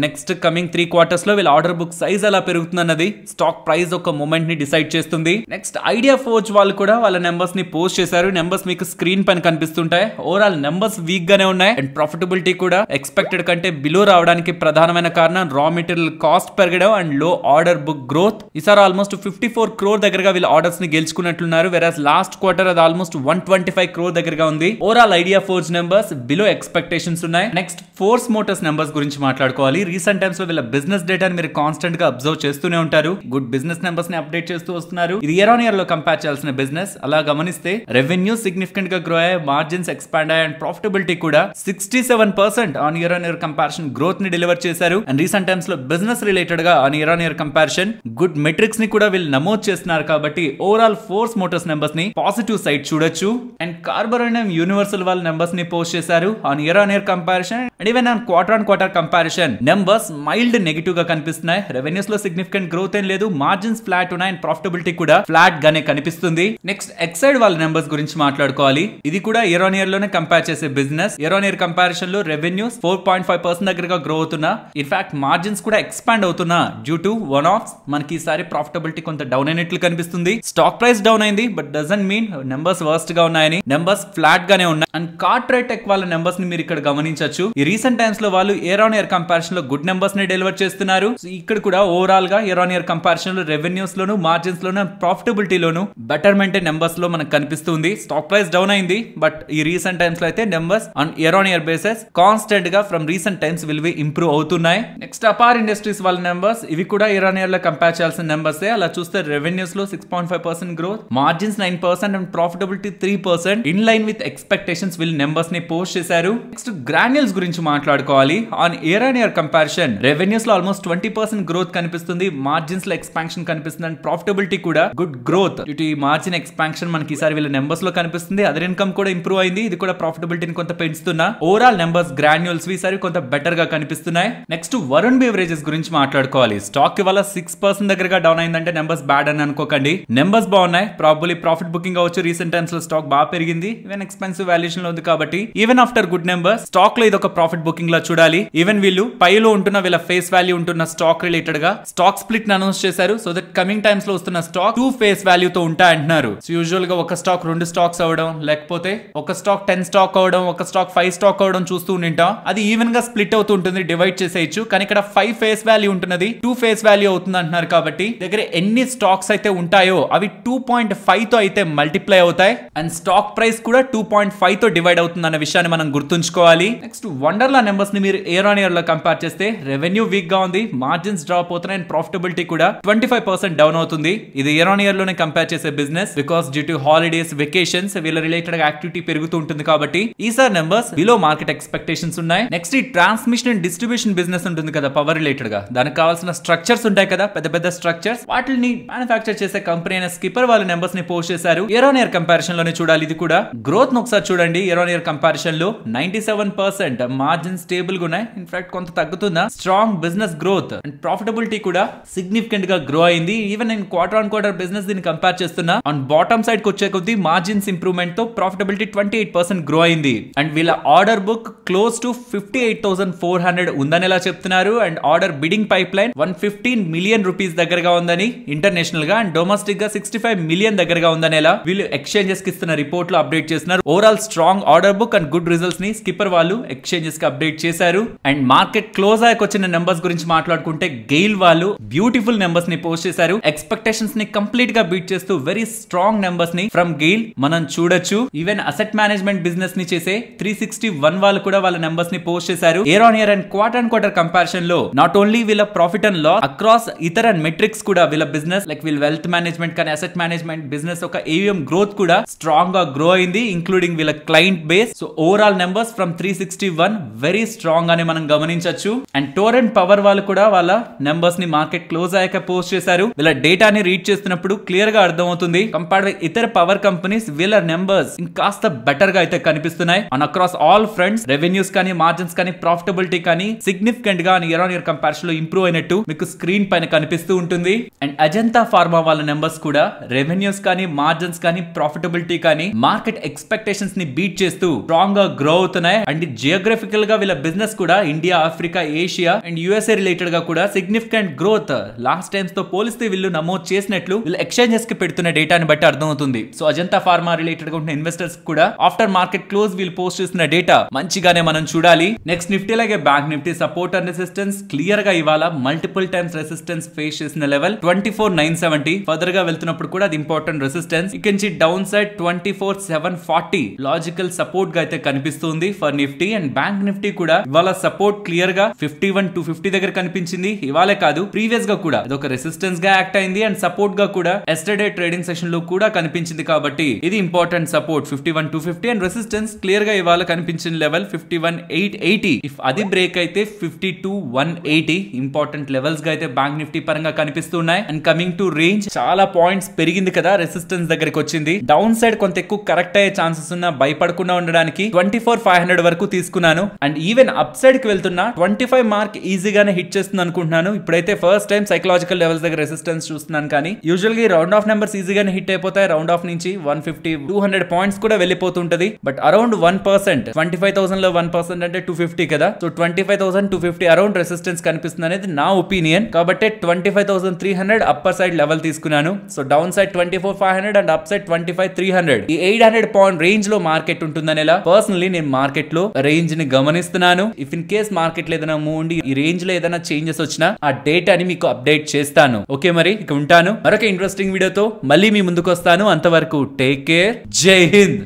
next coming 3 quarters లో వీళ్ళ ఆర్డర్ బుక్ సైజ్ ఎలా పెరుగుతుంది అన్నది స్టాక్ ప్రైస్ ఒక మూమెంట్ ని డిసైడ్ చేస్తుంది. నెక్స్ట్ ఐడియా ఫోర్జ్ వాళ్ళు కూడా వాళ్ళ నెంబర్స్ ని పోస్ట్ చేశారు. నెంబర్స్ మీకు స్క్రీన్ పైన కనిపిస్తుంటాయి. ఓవరాల్ నెంబర్స్ వీక్ గానే ఉన్నాయి. అండ్ ప్రాఫిటబిలిటీ కూడా ఎక్స్పెక్టెడ్ కంటే బిలో రావడానికి ప్రధానమైన కారణం రా మెటీరియల్ కాస్ట్ పెరగడం అండ్ లో ఆర్డర్ బుక్ గ్రోత్. ఈసారి ఆల్మోస్ట్ 54 crore దగ్గరగా వీళ్ళ ఆర్డర్స్ ని గెలుచుకున్నట్లున్నారు. వెరాస్ లాస్ట్ క్వార్టర్ అది ఆల్మోస్ట్ 125 crore దగ్గరగా ఉంది. Overall idea forge numbers below expectations ఉన్నాయి. నెక్స్ట్ ఫోర్స్ మోటార్స్ నెంబర్స్ గురించి మాట్లాడుకోవాలి. రీసెంట్ టైమ్స్ లో వీళ్ళ బిజినెస్ డేటాని మీరు కాన్స్టెంట్ గా అబ్జర్వ్ చేస్తూనే ఉంటారు. గుడ్ బిజినెస్ నెంబర్స్ ని అప్డేట్ చేస్తూ వస్తున్నారు. ఇది ఇయర్ ఆన్ ఇయర్ లో కంపేర్ చేయాల్సిన బిజినెస్. అలా గమనిస్తే రెవెన్యూ సిగ్నిఫికెంట్ గా గ్రో అయ్యాయి, మార్జిన్స్ ఎక్స్పాండ్ అయ్యాయి, అండ్ ప్రాఫిటబిలిటీ కూడా 67 21% on year on year comparison growth ని డెలివర్ చేశారు. అండ్ రీసెంట్ టైమ్స్ లో బిజినెస్ రిలేటెడ్ గా on year comparison good metrics ని కూడా వీళ్ళు నమోదు చేస్తున్నారు కాబట్టి ఓవరాల్ ఫోర్స్ మోటార్స్ నెంబర్స్ ని పాజిటివ్ సైడ్ చూడొచ్చు. అండ్ కార్బోరేనియం యూనివర్సల్ వాళ్ళ నెంబర్స్ ని పోస్ట్ చేశారు on year comparison. And even on quarter comparison numbers mild negative గా కనిపిస్తున్నాయి. రెవెన్యూస్ లో సిగ్నిఫికెంట్ గ్రోత్ ఏం లేదు, మార్జిన్స్ ఫ్లాట్ ఉన్నాయి అండ్ ప్రాఫిటబిలిటీ కూడా ఫ్లాట్ గానే కనిపిస్తుంది. నెక్స్ట్ ఎక్సైడ్ వాళ్ళ నెంబర్స్ గురించి మాట్లాడుకోవాలి. ఇది కూడా ఇయర్ లోనే కంపేర్ చేసే బిజినెస్. ఇయర్ కంపారిజన్ లో రెవెన్యూస్ 4.5% దగ్గరగా గ్రో అవుతున్నా, ఇన్ఫాక్ట్ మార్జిన్స్ కూడా ఎక్స్పాండ్ అవుతున్నా డ్యూ టు వన్ ఆఫ్ మనకి ఈసారి ప్రాఫిటబిలిటీ కొంత డౌన్ అయినట్లు కనిపిస్తుంది. స్టాక్ ప్రైస్ డౌన్ అయింది but doesn't mean numbers worst గా ఉన్నాయని. నెంబర్స్ ఫ్లాట్ గానే ఉన్నాయి. అండ్ కార్ట్రేటెక్ వాళ్ళ నెంబర్స్ ని మీరు ఇక్కడ గమనించొచ్చు. ఈ రీసెంట్ టైమ్స్ లో వాళ్ళు ఇయర్ కంపారిజన్ లో గుడ్ నెంబర్స్ ని డెలివర్ చేస్తున్నారు. ఇక్కడ కూడా ఓవరాల్ గా ఇయర్ కంపారిజన్ లో రెవెన్యూస్ లోను, మార్జిన్స్ లోను, ప్రాఫిటబిలిటీ లోను బెటర్మెంట్ నెంబర్స్ లో మనకు కనిపిస్తుంది. స్టాక్ ప్రైస్ డౌన్ అయింది బట్ ఈ రీసెంట్ టైమ్స్ లో అయితే numbers on year basis constant గా from recent times will be improve అవుతున్నాయి. నెక్స్ట్ అపార్ ఇండస్ట్రీస్ వాళ్ళ నెంబర్స్ ఇవి కూడా ఇయర్ లో కంపేర్ చేయాల్సిన నెంబర్స్. అలా చూస్తే రెవెన్యూస్ లో 6.5% growth, margins 9% and profitability 3% in line with expectations వీళ్ళు నెంబర్స్ ని పోస్ట్ చేశారు. నెక్స్ట్ గ్రాన్యూల్స్ గురించి మాట్లాడుకోవాలి. ఆన్ ఇయర్ కంపారిజన్ రెవెన్యూస్ లో ఆల్మోస్ట్ 20% గ్రోత్ కనిపిస్తుంది, మార్జిన్స్ లో ఎక్స్పాన్షన్ కనిపిస్తుంది అండ్ ప్రాఫిటబిలిటీ కూడా గుడ్ గ్రోత్. ఇటు మార్జిన్ ఎక్స్పాన్షన్ మనకి ఈసారి వీళ్ళ నెంబర్స్ లో కనిపిస్తుంది. అదర్ ఇన్కమ్ కూడా ఇంప్రూవ్ అయింది, ఇది కూడా ప్రాఫిటబిలిటీని కొంత పెంచుతున్నా. ఓవరాల్ నెంబర్స్ గ్రాన్యూల్స్ ఈసారి కొంత బెటర్ గా కనిపిస్తున్నాయి. నెక్స్ట్ వరుణ్ బెవరేజెస్ గురించి మాట్లాడుకోవాలి. స్టాక్ ఇవాళ 6% దగ్గరగా డౌన్ అయిందంటే నెంబర్స్ బ్యాడ్ అని అనుకోకండి. నెంబర్స్ బాగున్నాయి, ప్రాబబ్లీ ప్రాఫిట్ బుకింగ్ అవచ్చు. రీసెంట్ టైమ్స్ లో స్టాక్ బాగా పెరిగింది, ఈవెన్ ఎక్స్పెన్సివ్ వాల్యుయేషన్ లో ఉంది కాబట్టి even after good numbers stock లో ఇది ఒక ప్రాఫిట్ బుకింగ్ లా చూడాలి. ఈవెన్ వీళ్ళు పైలో ఉంటున్న వీళ్ళ ఫేస్ వాల్యూ ఉంటున్న స్టాక్ రిలేటెడ్ గా స్టాక్ స్ప్లిట్ అనౌన్స్ చేశారు. సో దట్ కమింగ్ టైమ్స్ లో వస్తున్న స్టాక్ 2 ఫేస్ వాల్యూ తో ఉంటాయి అంటున్నారు. సో యూజువల్ గా ఒక స్టాక్ 2 స్టాక్స్ అవడం, లేకపోతే ఒక స్టాక్ 10 స్టాక్ అవడం, ఒక స్టాక్ 5 స్టాక్ అవడం చూస్తూ ఉంటాం. అది ఈవెన్ గా స్ప్లిట్ అవుతూ ఉంటుంది, డివైడ్ చేసేయచ్చు. కానీ ఇక్కడ 5 ఫేస్ వాల్యూ ఉంటున్నది 2 ఫేస్ వాల్యూ అవుతుంది అంటున్నారు. కాబట్టి దగ్గర ఎన్ని స్టాక్స్ అయితే ఉంటాయో అవి 2.5 తో అయితే మల్టిప్లై అవుతాయి అండ్ స్టాక్ ప్రైస్ కూడా 2.5 తో డివైడ్ అవుతుంది అన్న విషయాన్ని మనం గుర్తుంచుకోవాలి. నెక్స్ట్ వండర్లా నెంబర్స్ ని మీరు ఇయర్ లో కంపేర్ చేస్తే రెవెన్యూ వీక్ గా ఉంది, మార్జిన్స్ డ్రాప్ అవుతున్నాయి అండ్ ప్రాఫిటబిలిటీ కూడా 25% డౌన్ అవుతుంది. ఇది ఇయర్ లోనే కంపేర్ చేసే business because due to holidays, vacations వీళ్ళ రిలేటెడ్ యాక్టివిటీ పెరుగుతూ ఉంటుంది కాబట్టి ఈసారి నెంబర్స్ బిలో మార్కెట్ ఎక్స్పెక్టేషన్స్ ఉన్నాయి. నెక్స్ట్ ఈ ట్రాన్స్మిషన్ అండ్ డిస్ట్రిబ్యూషన్ బిజినెస్ ఉంటుంది కదా పవర్ రిలేటెడ్ గా, దానికి కావాల్సిన స్ట్రక్చర్స్ ఉంటాయి కదా, పెద్ద పెద్ద స్ట్రక్చర్స్, వాటిని మ్యానుఫ్యాక్చర్ చేసే కంపెనీ అయిన స్కిప్పర్ వాళ్ళ నెంబర్స్ ని పోస్ట్ చేశారు. ఇయర్ కంపారిజన్ లోనే చూడాలి. ఇది కూడా గ్రోత్ ను ఒకసారి చూడండి. ఇయర్ కంపారిజన్ లో 97%, మార్జిన్ స్టేబుల్ గా ఉన్నాయి, ఇన్ఫాక్ట్ కొంత తగ్గుతుందా. Strong business growth and profitability కూడా సిగ్నిఫికెంట్ గా గ్రో అయింది. ఈవెన్ నేను క్వార్టర్ బిజినెస్ దీన్ని కంపేర్ చేస్తున్నా. ఆన్ బాటమ్ సైడ్ కి వచ్చే కొద్ది మార్జిన్స్ ఇంప్రూవ్మెంట్ తో ప్రాఫిటబిలిటీ 28% గ్రో అయింది. అండ్ వీళ్ళ ఆర్డర్ బుక్ క్లోజ్ టు 58,400 ఉందని ఎలా చెప్తున్నారు. And order beading pipe line 115 million rupees దగ్గరగా ఉందని ఇంటర్నేషనల్ గా, అండ్ డొమెస్టిక్ గా 65 మిలియన్ దగ్గరగా ఉందని ఎలా వీళ్ళు ఎక్స్చేంజెస్ కి ఇస్తున్న రిపోర్ట్ లో అప్డేట్ చేస్తున్నారు. Overall strong order book and good results ని స్కిప్పర్ వాళ్ళు ఎక్స్చేంజెస్ కి అప్డేట్ చేశారు. అండ్ మార్కెట్ క్లోజ్ అయ్యాక వచ్చిన నెంబర్స్ గురించి మాట్లాడుకుంటే గెయిల్ వాళ్ళు బ్యూటిఫుల్ నెంబర్స్ ని పోస్ట్ చేశారు. ఎక్స్పెక్టేషన్స్ ని కంప్లీట్ గా బీట్ చేస్తూ వెరీ స్ట్రాంగ్ నెంబర్స్ ని ఫ్రమ్ గెయిల్ మనం చూడొచ్చు. ఈవెన్ అసెట్ మేనేజ్మెంట్ బిజినెస్ ని చేసే 361 వాళ్ళు కూడా వాళ్ళ నెంబర్స్ ని పోస్ట్ చేశారు. ఇయర్ అండ్ క్వార్టర్ కంపారిజన్ లో నాట్ ఓన్లీ వీళ్ళ ప్రాఫిట్ అండ్ లాస్ అక్రాస్ ఇతర మెట్రిక్స్ కూడా వీళ్ళ బిజినెస్ లైక్ వీళ్ళ వెల్త్ మేనేజ్మెంట్ కానీ అసెట్ మేనేజ్మెంట్ బిజినెస్ ఒక AUM గ్రోత్ కూడా స్ట్రాంగ్ గా గ్రో అయింది, ఇంక్లూడింగ్ వీళ్ళ client base. So overall numbers from 361 very strong అని మనం గమనించవచ్చు. అండ్ టోరెంట్ పవర్ వాళ్ళు కూడా వాళ్ళ నెంబర్స్ ని మార్కెట్ క్లోజ్ అయ్యాక పోస్ట్ చేశారు. వీళ్ళ డేటాని రీడ్ చేస్తున్నప్పుడు క్లియర్ గా అర్థం అవుతుంది. కంపేర్డ్ విత్ ఇతర పవర్ కంపెనీస్ వీళ్ళ నెంబర్స్ ఇంకాస్త బెటర్ గా అయితే కనిపిస్తున్నాయి. And across all fronts revenues కానీ, మార్జిన్స్ కానీ, ప్రాఫిటబిలిటీ కానీ సిగ్నిఫికెంట్ గా ఇయర్ కంపారిజన్ లో ఇంప్రూవ్ అయినట్టు మీకు స్క్రీన్ పైన కనిపిస్తూ ఉంటుంది. అండ్ అజంతా ఫార్మా వాళ్ళ నెంబర్స్ కూడా రెవెన్యూస్ కానీ, మార్జిన్స్ కానీ, ప్రాఫిటబిలిటీ కానీ మార్కెట్ ఎక్స్పెక్టేషన్స్ ని బీట్ చేస్తూ స్ట్రాంగ్ గా గ్రో అవుతున్నాయి. అండ్ జియోగ్రఫికల్ గా వీళ్ళ బిజినెస్ కూడా India, Africa, Asia and USA related గా కూడా సిగ్నిఫికెంట్ గ్రోత్ లాస్ట్ టైమ్స్ తో పోలిస్తే వీళ్ళు నమోదు చేసినట్లు వీళ్ళు ఎక్స్చేంజెస్ కి పెడుతున్న డేటాని బట్టి అర్థం అవుతుంది. సో అజంతా ఫార్మా రిలేటెడ్ గా ఉన్న ఇన్వెస్టర్స్ కూడా ఆఫ్టర్ మార్కెట్ క్లోజ్ వీళ్ళు పోస్ట్ చేస్తున్న డేటా మంచిగానే మనం చూడాలి. నెక్స్ట్ నిఫ్టీ అలాగే bank Nifty support and resistance clear గా ఇవాళ మల్టిపుల్ టైమ్స్ రెసిస్టెన్స్ ఫేస్ చేసిన లెవెల్ 24,970 ఫర్దర్ గా వెళ్తున్నప్పుడు కూడా అది ఇంపార్టెంట్ రెసిస్టెన్స్. ఇక నుంచి డౌన్ సైడ్ 24,740 లాజికల్ సపోర్ట్ గా అయితే కనిపిస్తుంది for Nifty. And bank Nifty కూడా ఇవాళ సపోర్ట్ క్లియర్ గా 51,250 దగ్గర కనిపించింది. ఇవాళే కాదు ప్రీవియస్ గా కూడా ఇది ఒక రెసిస్టెన్స్ గా యాక్ట్ అయింది అండ్ సపోర్ట్ గా కూడా ఎస్టర్డే ట్రేడింగ్ సెషన్ లో కూడా కనిపించింది. కాబట్టి ఇది important support 51,250 and resistance clear గా ఇవాళ కనిపించిన లెవెల్ 51,880. ఇఫ్ అది బ్రేక్ అయితే 52,180 ఇంపార్టెంట్ లెవెల్స్ గా అయితే బ్యాంక్ నిఫ్టీ పరంగా కనిపిస్తున్నాయి. అండ్ కమింగ్ టు రేంజ్ చాలా పాయింట్స్ పెరిగింది కదా, రెసిస్టెన్స్ దగ్గరికి వచ్చింది. డౌన్ సైడ్ కొంత ఎక్కువ కరెక్ట్ అయ్యే ఛాన్సెస్ ఉన్నా భయపడకుండా ఉండడానికి 24,500 వరకు తీసుకున్నాను. అండ్ ఈవెన్ అప్ సైడ్ కి వెళ్తున్నా 25 మార్క్ ఈజీగానే హిట్ చేస్తుంది అనుకుంటున్నాను. ఇప్పుడైతే ఫస్ట్ టైం సైకలాజికల్ లెవెల్స్ దగ్గర రెసిస్టెన్స్ చూస్తున్నాను, కానీ యూజువల్ గా రౌండ్ ఆఫ్ నెంబర్స్ ఈజీగానే హిట్ అయిపోతాయి. రౌండ్ ఆఫ్ నుంచి 150 200 పాయింట్స్ కూడా వెళ్ళిపోతుంటది. బట్ అరౌండ్ 1%, 25,000 లో 1% అంటే 250 కదా. సో 25,000 250 అరౌండ్ రెసిస్టెన్స్ కనిపిస్తుంది అనేది నా ఒపీనియన్. కాబట్టి 25,300 అప్పర్ సైడ్ లెవెల్ తీసుకున్నాను. So down side 24,500 and up side 25,300. ఈ 800 పాయింట్ రేంజ్ లో మార్కెట్ ఉంటుందని ఎలా పర్సనలీ నేను మార్కెట్ లో రేంజ్ ని గమనిస్తున్నాను. ఇఫ్ ఇన్ కేస్ మార్కెట్ లో ఏదైనా మూవ్ ఉండి ఈ రేంజ్ లో ఏదైనా చేంజెస్ వచ్చినా ఆ డేటాని మీకు అప్డేట్ చేస్తాను. ఓకే, మరి ఇక ఉంటాను. మరొక ఇంట్రెస్టింగ్ వీడియోతో మళ్ళీ మీ ముందుకు వస్తాను. అంతవరకు టేక్ కేర్. జై హింద్.